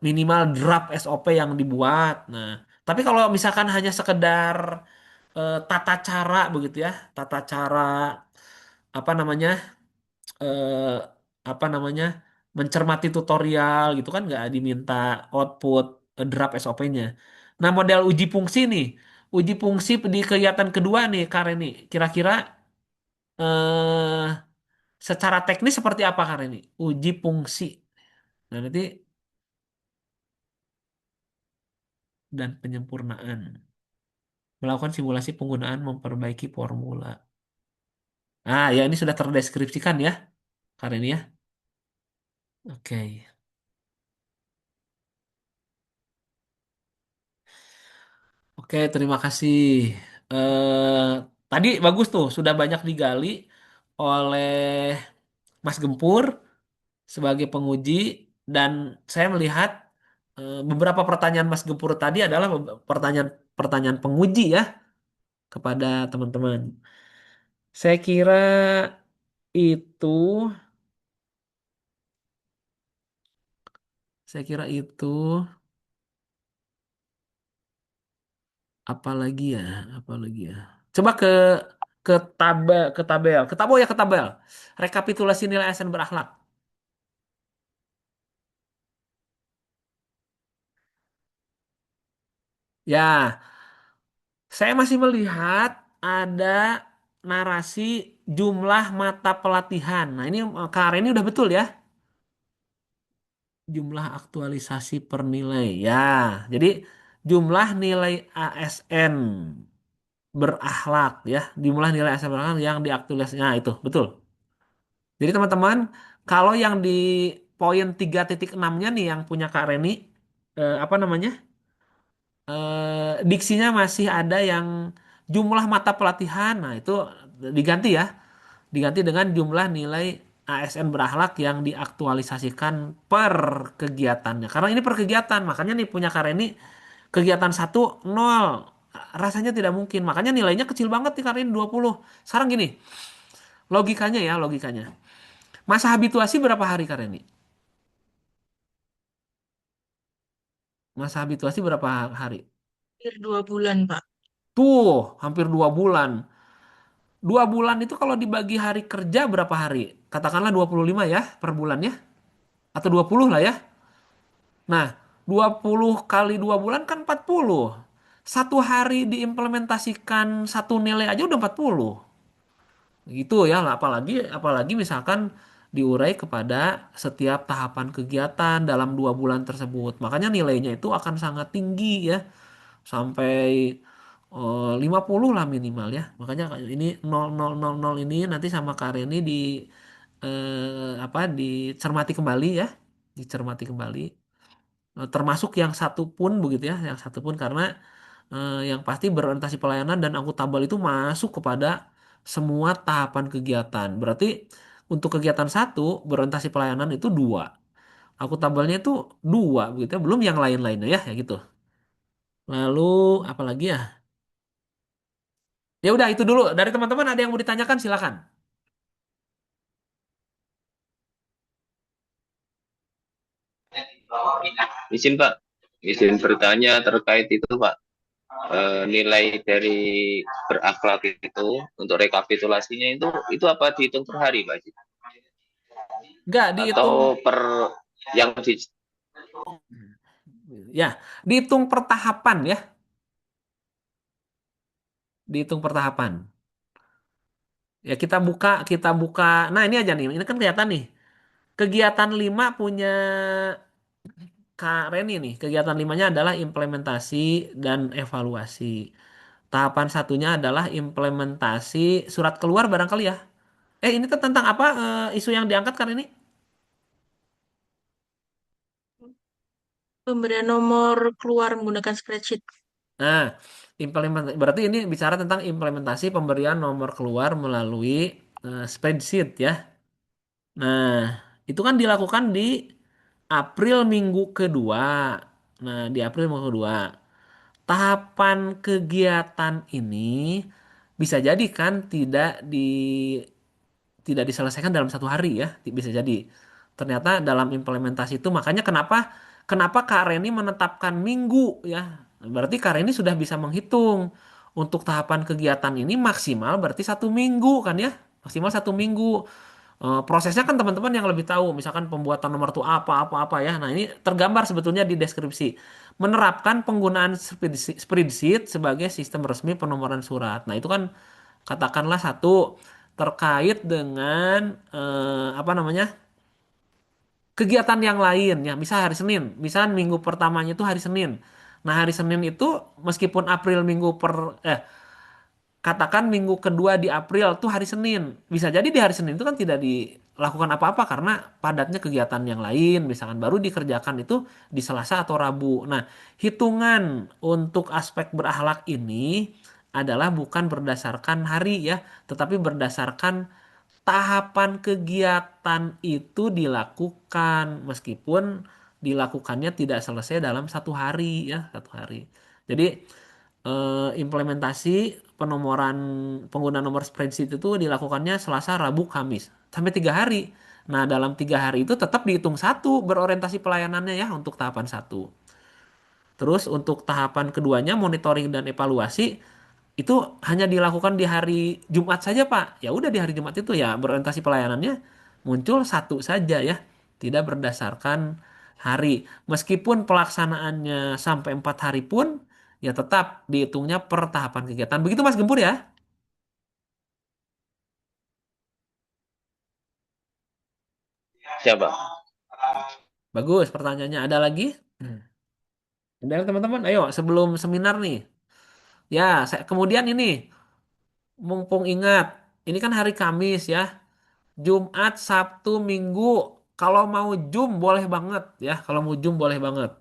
minimal draft SOP yang dibuat. Nah, tapi kalau misalkan hanya sekedar tata cara begitu ya, tata cara apa namanya, eh, apa namanya, mencermati tutorial gitu kan nggak diminta output draft SOP-nya. Nah, model uji fungsi nih, uji fungsi di kegiatan kedua nih, Karen nih, kira-kira eh, secara teknis seperti apa Karen nih? Uji fungsi. Nah, nanti dan penyempurnaan. Melakukan simulasi penggunaan memperbaiki formula. Ah, ya ini sudah terdeskripsikan ya, Karen ya. Oke. Oke, terima kasih. Eh, tadi bagus tuh, sudah banyak digali oleh Mas Gempur sebagai penguji dan saya melihat beberapa pertanyaan Mas Gempur tadi adalah pertanyaan-pertanyaan penguji ya kepada teman-teman. Saya kira itu, saya kira itu apalagi ya, apalagi ya. Coba ke tabel. Rekapitulasi nilai ASN berakhlak. Ya, saya masih melihat ada narasi jumlah mata pelatihan. Nah, ini Kak Reni udah betul ya? Jumlah aktualisasi per nilai. Ya, jadi jumlah nilai ASN berakhlak ya, jumlah nilai ASN berakhlak yang diaktualisasikan. Nah, itu betul. Jadi teman-teman, kalau yang di poin 3.6-nya nih yang punya Kak Reni, apa namanya? Diksinya masih ada yang jumlah mata pelatihan. Nah, itu diganti ya. Diganti dengan jumlah nilai ASN berakhlak yang diaktualisasikan per kegiatannya. Karena ini per kegiatan, makanya nih punya Kareni kegiatan satu nol. Rasanya tidak mungkin. Makanya nilainya kecil banget nih Kareni 20. Sekarang gini, logikanya ya, logikanya. Masa habituasi berapa hari Kareni? Masa habituasi berapa hari? Hampir 2 bulan, Pak. Tuh, hampir 2 bulan. 2 bulan itu kalau dibagi hari kerja berapa hari? Katakanlah 25 ya per bulan ya. Atau 20 lah ya. Nah, 20 kali 2 bulan kan 40. Satu hari diimplementasikan satu nilai aja udah 40. Gitu ya lah. Apalagi apalagi misalkan diurai kepada setiap tahapan kegiatan dalam 2 bulan tersebut. Makanya nilainya itu akan sangat tinggi ya, sampai 50 lah minimal ya. Makanya ini 0000 ini nanti sama Kak Reni apa dicermati kembali ya, dicermati kembali. Termasuk yang satu pun begitu ya, yang satu pun karena yang pasti berorientasi pelayanan dan akuntabel itu masuk kepada semua tahapan kegiatan. Berarti untuk kegiatan satu berorientasi pelayanan itu 2, akuntabelnya itu 2 begitu ya, belum yang lain-lainnya ya gitu. Lalu apalagi ya? Ya udah itu dulu dari teman-teman, ada yang mau ditanyakan silakan. Izin Pak, izin bertanya terkait itu Pak. Nilai dari berakhlak itu untuk rekapitulasinya itu apa dihitung per hari Pak? Nggak dihitung, Atau per yang di ya dihitung per tahapan ya, dihitung per tahapan. Ya kita buka. Nah ini aja nih, ini kan kelihatan nih. Kegiatan 5 punya Kak Reni nih. Kegiatan limanya adalah implementasi dan evaluasi. Tahapan satunya adalah implementasi surat keluar barangkali ya. Ini tuh tentang apa isu yang diangkat Kak Reni? Pemberian nomor keluar menggunakan spreadsheet. Nah, berarti ini bicara tentang implementasi pemberian nomor keluar melalui spreadsheet ya. Nah, itu kan dilakukan di April minggu kedua. Nah, di April minggu kedua. Tahapan kegiatan ini bisa jadi kan tidak diselesaikan dalam 1 hari ya, bisa jadi. Ternyata dalam implementasi itu makanya kenapa kenapa Kak Reni menetapkan minggu ya. Berarti Kak Reni sudah bisa menghitung untuk tahapan kegiatan ini maksimal berarti 1 minggu kan ya, maksimal 1 minggu. Prosesnya kan teman-teman yang lebih tahu, misalkan pembuatan nomor tuh apa ya. Nah ini tergambar sebetulnya di deskripsi. Menerapkan penggunaan spreadsheet sebagai sistem resmi penomoran surat. Nah itu kan katakanlah satu terkait dengan apa namanya kegiatan yang lain ya, misal hari Senin, misal minggu pertamanya itu hari Senin. Nah hari Senin itu meskipun April katakan minggu kedua di April tuh hari Senin. Bisa jadi di hari Senin itu kan tidak dilakukan apa-apa karena padatnya kegiatan yang lain, misalkan baru dikerjakan itu di Selasa atau Rabu. Nah, hitungan untuk aspek berakhlak ini adalah bukan berdasarkan hari ya, tetapi berdasarkan tahapan kegiatan itu dilakukan meskipun dilakukannya tidak selesai dalam 1 hari ya, 1 hari. Jadi implementasi penomoran pengguna nomor spreadsheet itu dilakukannya Selasa, Rabu, Kamis sampai 3 hari. Nah, dalam 3 hari itu tetap dihitung satu berorientasi pelayanannya ya untuk tahapan satu. Terus untuk tahapan keduanya monitoring dan evaluasi itu hanya dilakukan di hari Jumat saja Pak. Ya udah di hari Jumat itu ya berorientasi pelayanannya muncul satu saja ya, tidak berdasarkan hari. Meskipun pelaksanaannya sampai 4 hari pun ya tetap dihitungnya per tahapan kegiatan. Begitu Mas Gempur ya? siapa? Bagus pertanyaannya. Ada lagi? Ada teman-teman? Ayo sebelum seminar nih. Ya, kemudian ini mumpung ingat, ini kan hari Kamis ya. Jumat, Sabtu, Minggu. Kalau mau Zoom boleh banget ya. Kalau mau Zoom boleh banget.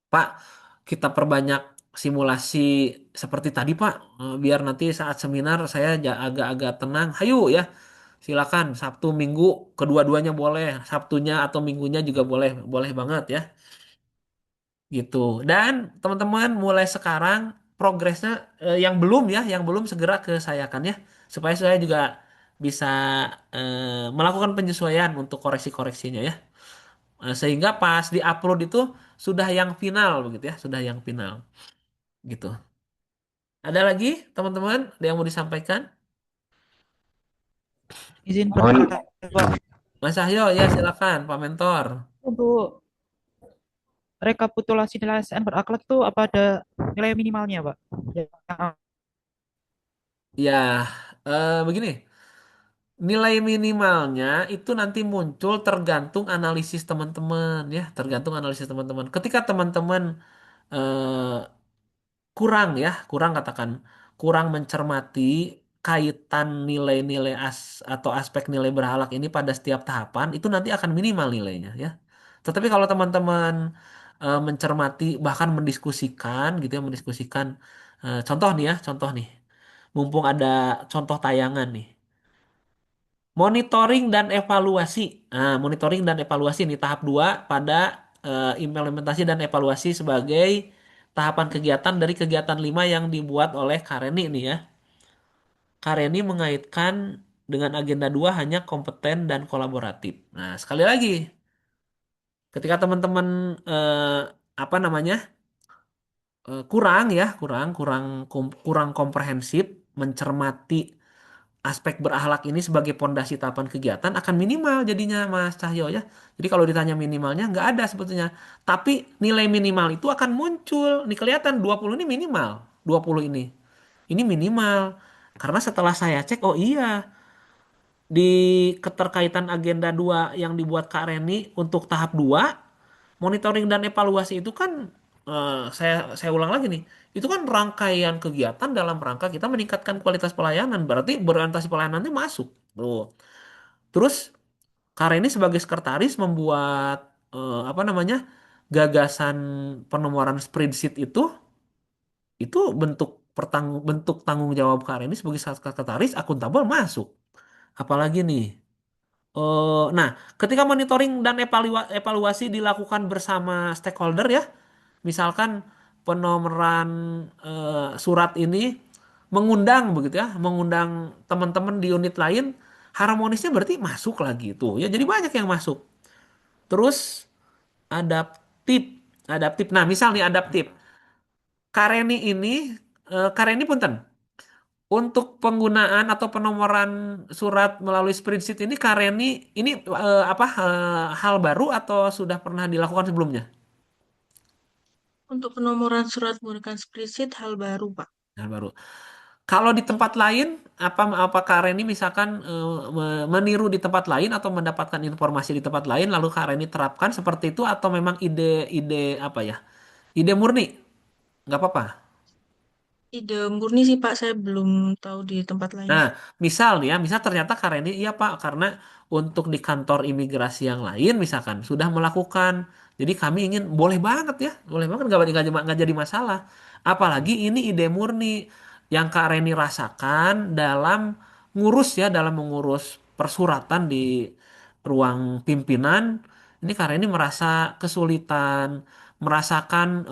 Pak, kita perbanyak simulasi seperti tadi Pak. Biar nanti saat seminar saya agak-agak tenang. Hayu ya. Silakan Sabtu, Minggu, kedua-duanya boleh. Sabtunya atau Minggunya juga boleh, boleh banget ya. Gitu. Dan teman-teman mulai sekarang progresnya yang belum segera ke saya kan ya, supaya saya juga bisa melakukan penyesuaian untuk koreksi-koreksinya ya. Sehingga pas di-upload itu sudah yang final begitu ya, sudah yang final gitu. Ada lagi teman-teman ada yang mau disampaikan? Izin Mohon bertanya, Pak, Mas Ahyo ya silakan Pak Mentor. untuk rekapitulasi nilai ASN berakhlak itu apa ada nilai minimalnya, Pak? Ya, Ya begini. Nilai minimalnya itu nanti muncul tergantung analisis teman-teman ya, tergantung analisis teman-teman. Ketika teman-teman eh, kurang ya, kurang katakan, kurang mencermati kaitan nilai-nilai atau aspek nilai berhalak ini pada setiap tahapan, itu nanti akan minimal nilainya ya. Tetapi kalau teman-teman mencermati bahkan mendiskusikan gitu ya, mendiskusikan contoh nih ya, contoh nih. Mumpung ada contoh tayangan nih. Monitoring dan evaluasi. Nah, monitoring dan evaluasi nih tahap 2 pada implementasi dan evaluasi sebagai tahapan kegiatan dari kegiatan 5 yang dibuat oleh Kareni nih ya. Kareni mengaitkan dengan agenda 2 hanya kompeten dan kolaboratif. Nah, sekali lagi, ketika teman-teman eh, apa namanya? Kurang ya, kurang komprehensif mencermati aspek berakhlak ini sebagai pondasi tahapan kegiatan akan minimal jadinya Mas Cahyo ya. Jadi kalau ditanya minimalnya nggak ada sebetulnya. Tapi nilai minimal itu akan muncul. Nih kelihatan 20 ini minimal. 20 ini. Ini minimal. Karena setelah saya cek, oh iya, di keterkaitan agenda 2 yang dibuat Kak Reni untuk tahap 2 monitoring dan evaluasi itu kan saya ulang lagi nih. Itu kan rangkaian kegiatan dalam rangka kita meningkatkan kualitas pelayanan. Berarti berorientasi pelayanannya masuk. Tuh. Terus Kak Reni sebagai sekretaris membuat apa namanya? Gagasan penomoran spreadsheet itu bentuk tanggung jawab Kak Reni sebagai sekretaris akuntabel masuk. Apalagi nih nah, ketika monitoring dan evaluasi dilakukan bersama stakeholder ya, misalkan penomoran surat ini mengundang begitu ya, mengundang teman-teman di unit lain, harmonisnya berarti masuk lagi tuh ya. Jadi banyak yang masuk. Terus adaptif, adaptif. Nah, misal nih adaptif. Kareni ini, Kareni punten. Untuk penggunaan atau penomoran surat melalui spreadsheet ini Kareni ini apa hal baru atau sudah pernah dilakukan sebelumnya? Untuk penomoran surat menggunakan spreadsheet hal baru, Pak. Hal baru. Kalau di tempat lain apa Kareni misalkan meniru di tempat lain atau mendapatkan informasi di tempat lain lalu Kareni terapkan seperti itu atau memang ide-ide apa ya? Ide murni? Nggak apa-apa. Ide murni sih, Pak. Saya belum tahu di tempat lain. Nah, misal nih ya, misal ternyata Kareni, iya Pak, karena untuk di kantor imigrasi yang lain misalkan sudah melakukan, jadi kami ingin, boleh banget ya, boleh banget nggak jadi masalah. Apalagi ini ide murni yang Kak Reni rasakan dalam dalam mengurus persuratan di ruang pimpinan. Ini Kak Reni merasa kesulitan, merasakan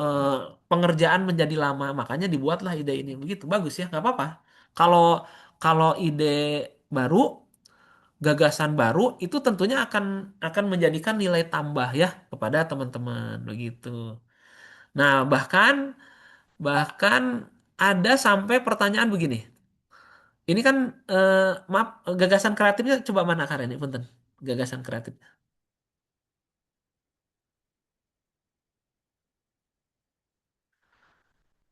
pengerjaan menjadi lama, makanya dibuatlah ide ini. Begitu, bagus ya, nggak apa-apa. Kalau kalau ide baru, gagasan baru itu tentunya akan menjadikan nilai tambah ya kepada teman-teman begitu. Nah, bahkan bahkan ada sampai pertanyaan begini. Ini kan maaf gagasan kreatifnya coba mana Karen ini punten. Gagasan kreatif.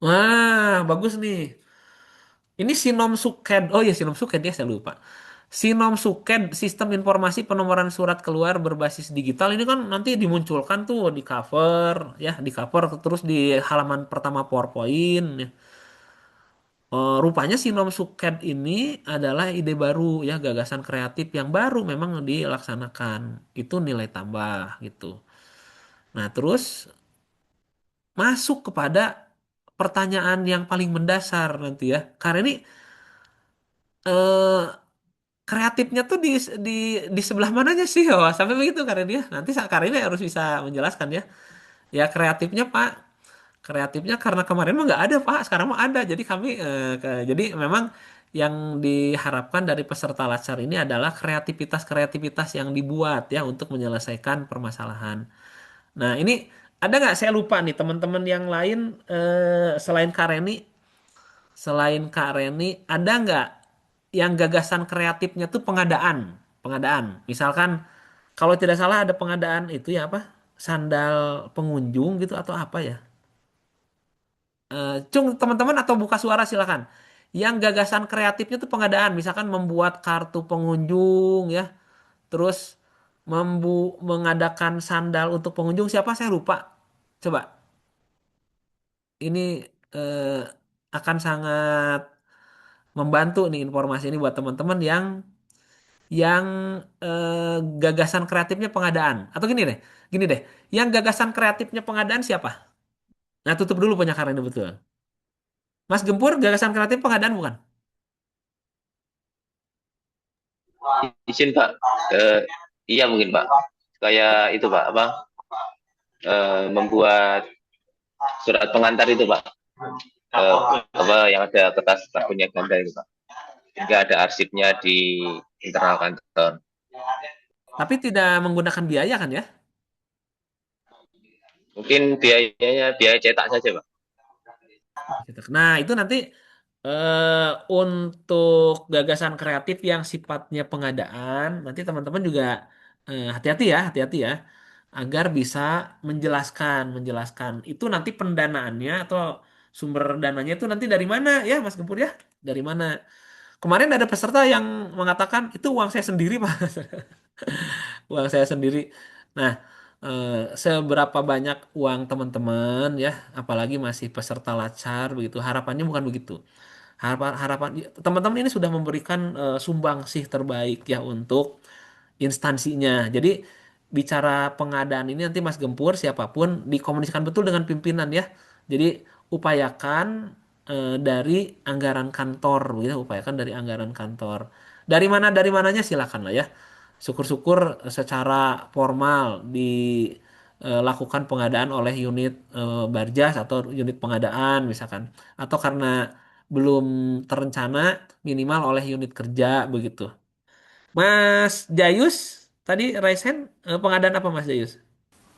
Wah, bagus nih. Ini Sinom Suked. Oh iya Sinom Suked ya saya lupa. Sinom Suked sistem informasi penomoran surat keluar berbasis digital ini kan nanti dimunculkan tuh di cover ya, di cover terus di halaman pertama PowerPoint ya. Rupanya Sinom Suked ini adalah ide baru ya, gagasan kreatif yang baru memang dilaksanakan. Itu nilai tambah gitu. Nah, terus masuk kepada pertanyaan yang paling mendasar nanti ya. Karena ini eh, kreatifnya tuh di di sebelah mananya sih? Oh, sampai begitu karena dia. Nanti karena ini harus bisa menjelaskan ya. Ya kreatifnya Pak, kreatifnya karena kemarin mah nggak ada Pak, sekarang mah ada. Jadi kami jadi memang yang diharapkan dari peserta latsar ini adalah kreativitas-kreativitas yang dibuat ya untuk menyelesaikan permasalahan. Nah ini ada nggak saya lupa nih teman-teman yang lain selain Kareni, ada nggak yang gagasan kreatifnya tuh pengadaan, pengadaan. Misalkan kalau tidak salah ada pengadaan itu ya apa? Sandal pengunjung gitu atau apa ya? Cung teman-teman atau buka suara silakan. yang gagasan kreatifnya tuh pengadaan, misalkan membuat kartu pengunjung ya, terus mengadakan sandal untuk pengunjung siapa saya lupa. Coba ini eh, akan sangat membantu nih informasi ini buat teman-teman yang gagasan kreatifnya pengadaan. Atau gini deh, yang gagasan kreatifnya pengadaan siapa? Nah, tutup dulu penyakarnya ini betul. Mas Gempur, gagasan kreatif pengadaan bukan? Izin Pak, Eh, iya mungkin Pak. Kayak itu Pak, apa? Membuat surat pengantar itu Pak. Apa yang ada kertas kartunya ganda itu Pak. Hingga ada arsipnya di internal kantor. Tapi tidak menggunakan biaya kan ya? Mungkin biayanya biaya cetak saja Pak. Gitu. Nah, itu nanti untuk gagasan kreatif yang sifatnya pengadaan, nanti teman-teman juga hati-hati ya, agar bisa menjelaskan itu nanti pendanaannya atau sumber dananya itu nanti dari mana ya, Mas Gempur ya? Dari mana? Kemarin ada peserta yang mengatakan itu uang saya sendiri, Pak. Uang saya sendiri. Nah, seberapa banyak uang teman-teman ya, apalagi masih peserta lacar begitu, harapannya bukan begitu. Harapan harapan teman-teman ini sudah memberikan sumbangsih terbaik ya untuk instansinya. Jadi bicara pengadaan ini nanti Mas Gempur siapapun dikomunikasikan betul dengan pimpinan ya. Jadi upayakan dari anggaran kantor, gitu. Upayakan dari anggaran kantor. Dari mananya silakan lah ya. Syukur-syukur secara formal dilakukan pengadaan oleh unit Barjas atau unit pengadaan misalkan. Atau karena belum terencana minimal oleh unit kerja begitu. Mas Jayus, tadi raise hand pengadaan apa Mas Jayus?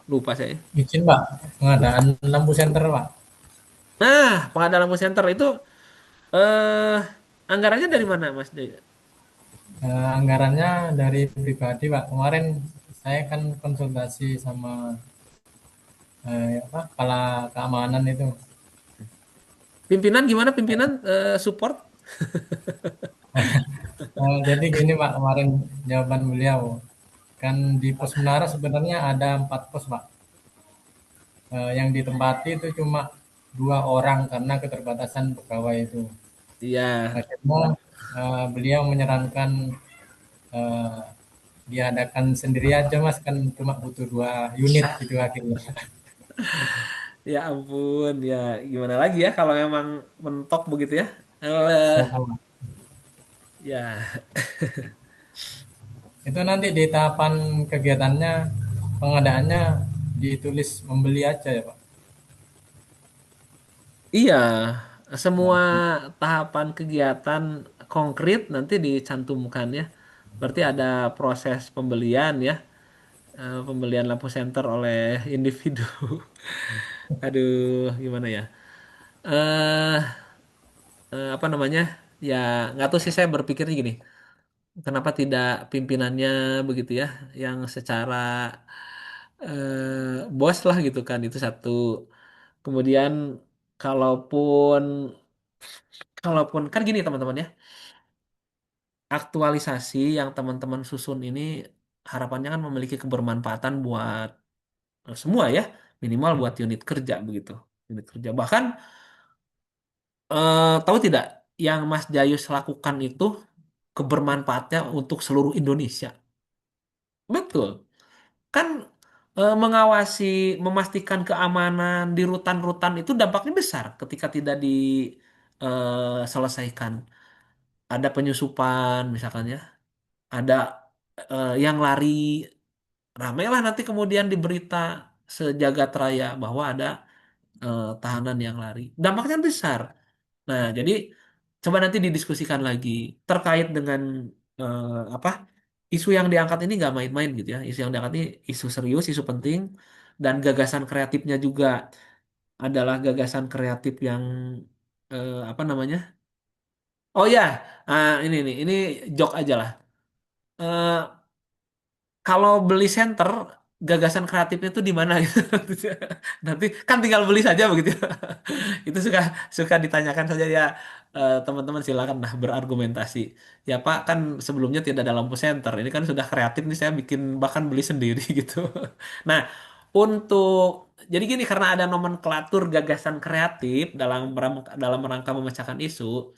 Lupa saya. Izin Pak, pengadaan lampu senter Pak. Nah, pengadaan lampu senter itu eh anggarannya dari mana Mas Jayus? Anggarannya dari pribadi Pak. Kemarin saya kan konsultasi sama apa, kepala keamanan itu. Pimpinan gimana pimpinan support? Jadi gini Pak, kemarin jawaban beliau. Kan di pos Menara sebenarnya ada 4 pos Pak. Yang ditempati itu cuma 2 orang karena keterbatasan pegawai itu. Iya. Akhirnya beliau menyarankan eh, diadakan sendiri aja Mas, kan cuma butuh 2 unit gitu akhirnya. Ya ampun, ya gimana lagi ya kalau memang mentok begitu ya. Eh, ya, Itu nanti di tahapan kegiatannya, pengadaannya ditulis membeli aja ya Pak. iya. Nah, Semua tahapan kegiatan konkret nanti dicantumkan ya. Berarti ada proses pembelian ya. Pembelian lampu senter oleh individu. Aduh, gimana ya? Eh, apa namanya? Ya, nggak tahu sih saya berpikirnya gini. Kenapa tidak pimpinannya begitu ya, yang secara bos lah gitu kan itu satu. Kemudian kalaupun kalaupun kan gini teman-teman ya, aktualisasi yang teman-teman susun ini harapannya kan memiliki kebermanfaatan buat semua ya, minimal buat unit kerja begitu. Unit kerja. Bahkan tahu tidak yang Mas Jayus lakukan itu kebermanfaatnya untuk seluruh Indonesia. Betul. Kan mengawasi, memastikan keamanan di rutan-rutan itu dampaknya besar ketika tidak diselesaikan. Ada penyusupan misalkan ya, ada yang lari, ramailah nanti kemudian di berita sejagat raya bahwa ada tahanan yang lari. Dampaknya besar. Nah, jadi coba nanti didiskusikan lagi terkait dengan apa isu yang diangkat ini nggak main-main gitu ya. Isu yang diangkat ini isu serius, isu penting, dan gagasan kreatifnya juga adalah gagasan kreatif yang apa namanya? Oh ya, ini joke aja lah. Eh, kalau beli senter gagasan kreatifnya tuh di mana gitu. Nanti kan tinggal beli saja begitu. Itu suka suka ditanyakan saja ya, teman-teman silakan nah berargumentasi. Ya Pak, kan sebelumnya tidak ada lampu senter. Ini kan sudah kreatif nih saya bikin bahkan beli sendiri gitu. Nah, jadi gini karena ada nomenklatur gagasan kreatif dalam rangka memecahkan isu,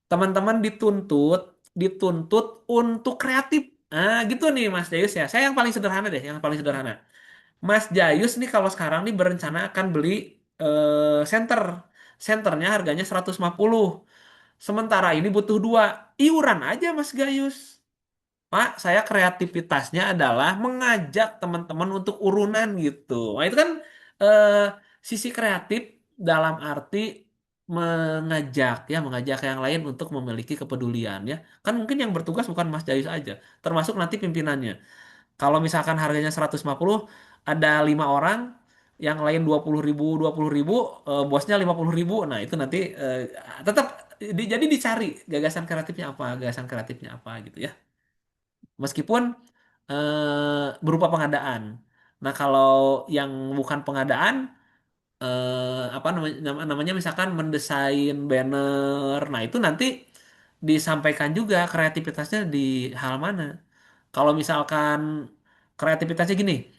teman-teman dituntut dituntut untuk kreatif. Nah, gitu nih Mas Jayus ya. Saya yang paling sederhana deh, yang paling sederhana. Mas Jayus nih kalau sekarang nih berencana akan beli senter. Senternya harganya 150. Sementara ini butuh dua. Iuran aja Mas Gayus. Pak, saya kreativitasnya adalah mengajak teman-teman untuk urunan gitu. Nah, itu kan eh, sisi kreatif dalam arti mengajak yang lain untuk memiliki kepedulian ya. Kan mungkin yang bertugas bukan Mas Jayus aja, termasuk nanti pimpinannya. Kalau misalkan harganya 150, ada 5 orang, yang lain 20.000, bosnya 50.000. Nah, itu nanti tetap jadi dicari gagasan kreatifnya apa gitu ya. Meskipun berupa pengadaan. Nah, kalau yang bukan pengadaan, apa namanya misalkan mendesain banner. Nah, itu nanti disampaikan juga kreativitasnya di hal mana. Kalau misalkan kreativitasnya gini,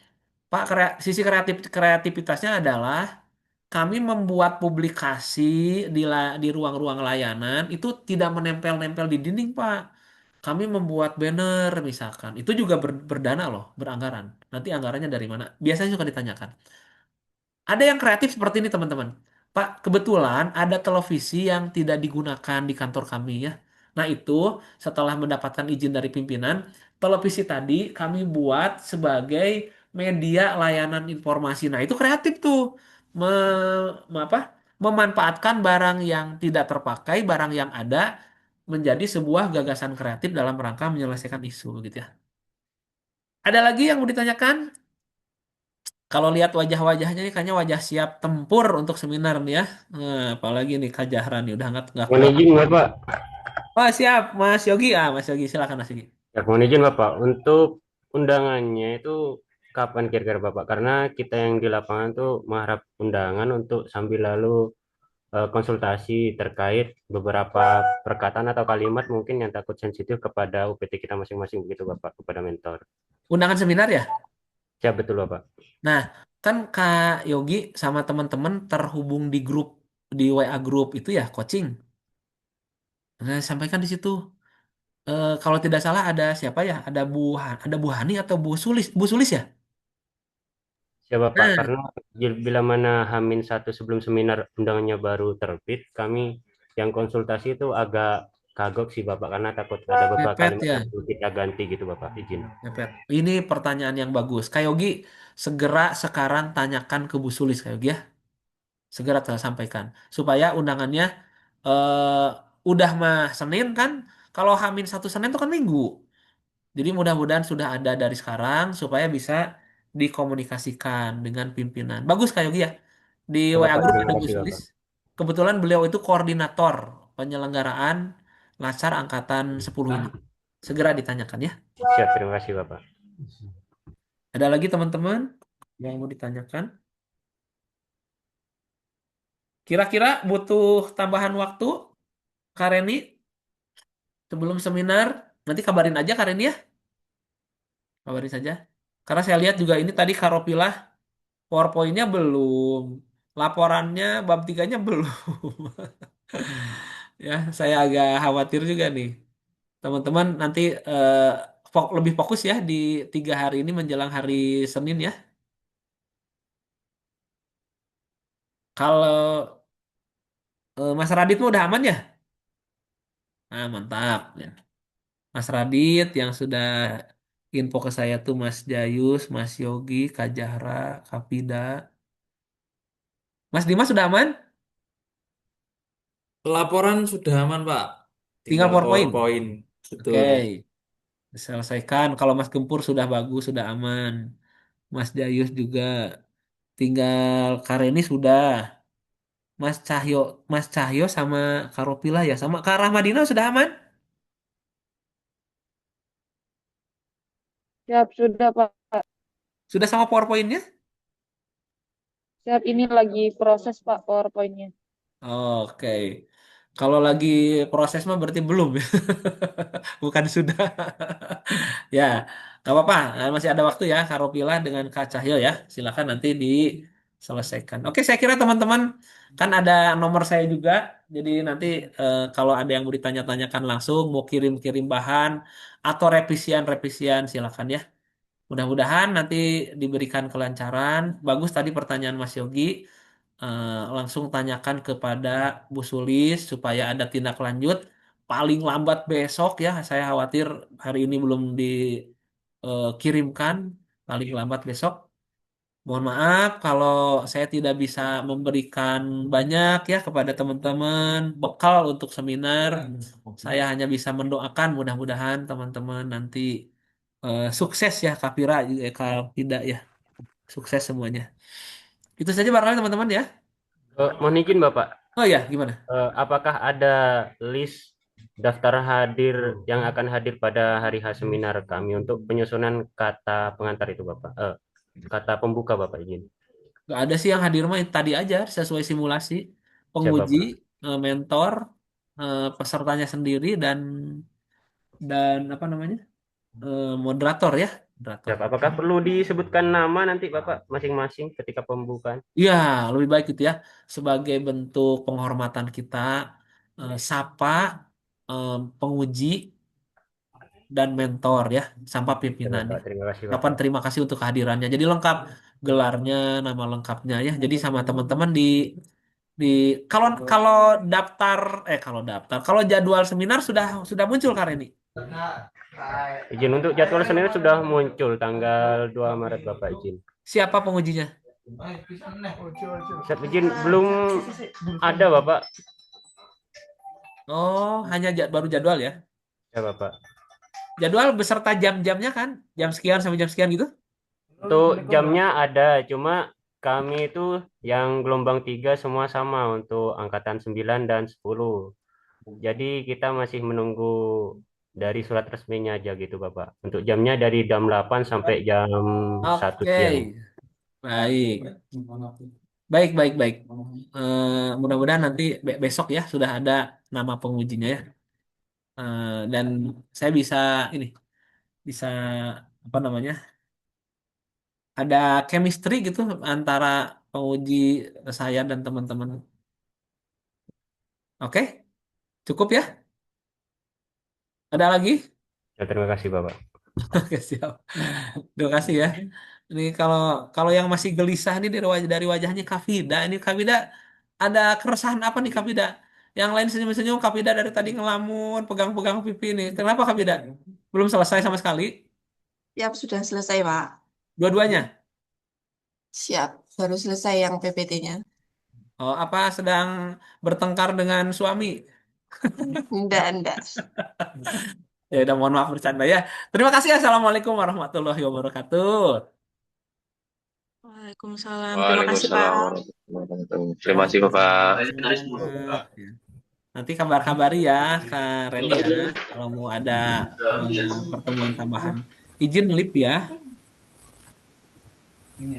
Pak, sisi kreativitasnya adalah kami membuat publikasi di ruang-ruang layanan itu tidak menempel-nempel di dinding, Pak. Kami membuat banner misalkan. Itu juga berdana loh, beranggaran. Nanti anggarannya dari mana? Biasanya suka ditanyakan. Ada yang kreatif seperti ini, teman-teman. Pak, kebetulan ada televisi yang tidak digunakan di kantor kami ya. Nah, itu setelah mendapatkan izin dari pimpinan, televisi tadi kami buat sebagai media layanan informasi. Nah, itu kreatif tuh. Me, apa? Memanfaatkan barang yang tidak terpakai, barang yang ada menjadi sebuah gagasan kreatif dalam rangka menyelesaikan isu gitu ya. Ada lagi yang mau ditanyakan? Kalau lihat wajah-wajahnya nih kayaknya wajah siap tempur untuk seminar nih ya. Nah, apalagi nih Kak Jahran nih udah nggak Mohon kuat. izin Bapak, Oh siap Mas Yogi, Mas Yogi silakan Mas Yogi. ya mohon izin Bapak, untuk undangannya itu kapan kira-kira Bapak? Karena kita yang di lapangan tuh mengharap undangan untuk sambil lalu konsultasi terkait beberapa perkataan atau kalimat mungkin yang takut sensitif kepada UPT kita masing-masing begitu Bapak, kepada mentor. Undangan seminar ya. Siap betul Bapak. Nah, kan Kak Yogi sama teman-teman terhubung di grup di WA grup itu ya coaching. Nah, sampaikan di situ. Kalau tidak salah ada siapa ya? Ada Bu Hani atau Bu Sulis ya? Siap Bapak, Nah, karena bila mana Hamin satu sebelum seminar undangannya baru terbit, kami yang konsultasi itu agak kagok sih Bapak, karena takut ada beberapa mepet kalimat ya. yang perlu kita ganti gitu Bapak, izin. Mepet. Ini pertanyaan yang bagus. Kak Yogi, segera sekarang tanyakan ke Bu Sulis Kak Yogi ya. Segera saya sampaikan supaya undangannya eh udah mah Senin kan, kalau Hamin satu Senin itu kan Minggu, jadi mudah-mudahan sudah ada dari sekarang supaya bisa dikomunikasikan dengan pimpinan. Bagus Kak Yogi ya, di Ya WA Bapak, Group terima ada Bu kasih Sulis, Bapak. kebetulan beliau itu koordinator penyelenggaraan Latsar angkatan 10 ini, segera ditanyakan ya. Siap, terima kasih Bapak. Ada lagi teman-teman yang mau ditanyakan? Kira-kira butuh tambahan waktu Kak Reni sebelum seminar? Nanti kabarin aja Kak Reni ya. Kabarin saja. Karena saya lihat juga ini tadi Karopilah PowerPoint-nya belum. Laporannya bab 3-nya belum. Ya, saya agak khawatir juga nih. Teman-teman nanti lebih fokus ya di 3 hari ini menjelang hari Senin ya. Kalau Mas Radit mah udah aman ya? Nah, mantap. Ya. Mas Radit yang sudah info ke saya tuh Mas Jayus, Mas Yogi, Kak Jahra, Kak Pida. Mas Dimas sudah aman? Laporan sudah aman, Pak. Tinggal Tinggal PowerPoint. PowerPoint. Oke, Betul. diselesaikan. Kalau Mas Gempur sudah bagus, sudah aman. Mas Jayus juga. Tinggal Kareni sudah. Mas Cahyo, Mas Cahyo sama Karopila ya, sama Kak Rahmadina sudah aman? Siap, sudah Pak. Sudah sama PowerPoint-nya? Siap, ini lagi proses Pak PowerPoint-nya. Oke. Kalau lagi proses mah berarti belum ya. Bukan sudah. Ya, nggak apa-apa. Masih ada waktu ya, Karopila dengan Kak Cahyo ya. Silakan nanti diselesaikan. Oke, saya kira teman-teman kan ada nomor saya juga. Jadi nanti kalau ada yang mau ditanya-tanyakan langsung, mau kirim-kirim bahan atau revisian-revisian, silakan ya. Mudah-mudahan nanti diberikan kelancaran. Bagus tadi pertanyaan Mas Yogi. Langsung tanyakan kepada Bu Sulis supaya ada tindak lanjut. Paling lambat besok ya. Saya khawatir hari ini belum dikirimkan. Paling lambat besok. Mohon maaf kalau saya tidak bisa memberikan banyak ya kepada teman-teman bekal untuk seminar. Saya hanya bisa mendoakan mudah-mudahan teman-teman nanti sukses ya Kapira juga kalau tidak ya sukses semuanya. Itu saja barangkali teman-teman ya. Mohon izin Bapak, Oh ya, gimana? apakah ada list daftar hadir yang akan hadir pada hari H seminar kami untuk penyusunan kata pengantar itu Bapak? Kata pembuka Bapak izin. Gak ada sih yang hadir mah tadi aja sesuai simulasi. Siap Penguji, Bapak. mentor, pesertanya sendiri dan apa namanya? Moderator ya, moderator. Siap. Apakah perlu disebutkan nama nanti Bapak masing-masing ketika pembukaan? Iya, lebih baik gitu ya. Sebagai bentuk penghormatan kita, sapa penguji dan mentor ya, sampai Siap pimpinan Bapak. ya. Terima kasih Kapan Bapak. terima kasih untuk kehadirannya. Jadi lengkap gelarnya, nama lengkapnya ya. Jadi sama teman-teman di kalau kalau daftar kalau jadwal seminar sudah muncul Kak Reni. Izin untuk jadwal seminar sudah muncul tanggal 2 Maret Bapak izin. Siapa pengujinya? Siap izin belum ada Bapak. Oh, hanya baru jadwal ya. Ya Bapak. Jadwal beserta jam-jamnya kan? Jam sekian sampai jam sekian gitu? Untuk jamnya ada, cuma kami itu yang gelombang 3 semua sama untuk angkatan 9 dan 10. Jadi kita masih menunggu dari surat resminya aja gitu Bapak. Untuk jamnya dari jam 8 sampai jam 1 Oke, siang. baik. Baik, baik, baik. Mudah-mudahan nanti besok ya sudah ada nama pengujinya ya. Dan saya ini bisa apa namanya? Ada chemistry gitu antara penguji saya dan teman-teman. Oke, cukup ya? Ada lagi? Ya, terima kasih Bapak. Oke, siap. Terima kasih ya. Ini kalau kalau yang masih gelisah nih dari wajahnya Kafida. Ini Kafida ada keresahan apa nih Kafida? Yang lain senyum-senyum, Kafida dari tadi ngelamun, pegang-pegang pipi nih. Kenapa Kafida? Belum selesai sama sekali? Siap, sudah selesai, Pak. Dua-duanya? Siap, baru selesai yang PPT-nya. Oh, apa sedang bertengkar dengan suami? Enggak. Ya udah mohon maaf bercanda ya. Terima kasih. Assalamualaikum warahmatullahi wabarakatuh. Waalaikumsalam. Terima kasih, Waalaikumsalam Pak. warahmatullahi wabarakatuh. Terima kasih Bapak. Nanti kabar-kabari ya Kak Reni ya kalau mau ada pertemuan tambahan. Izin lip ya. Ini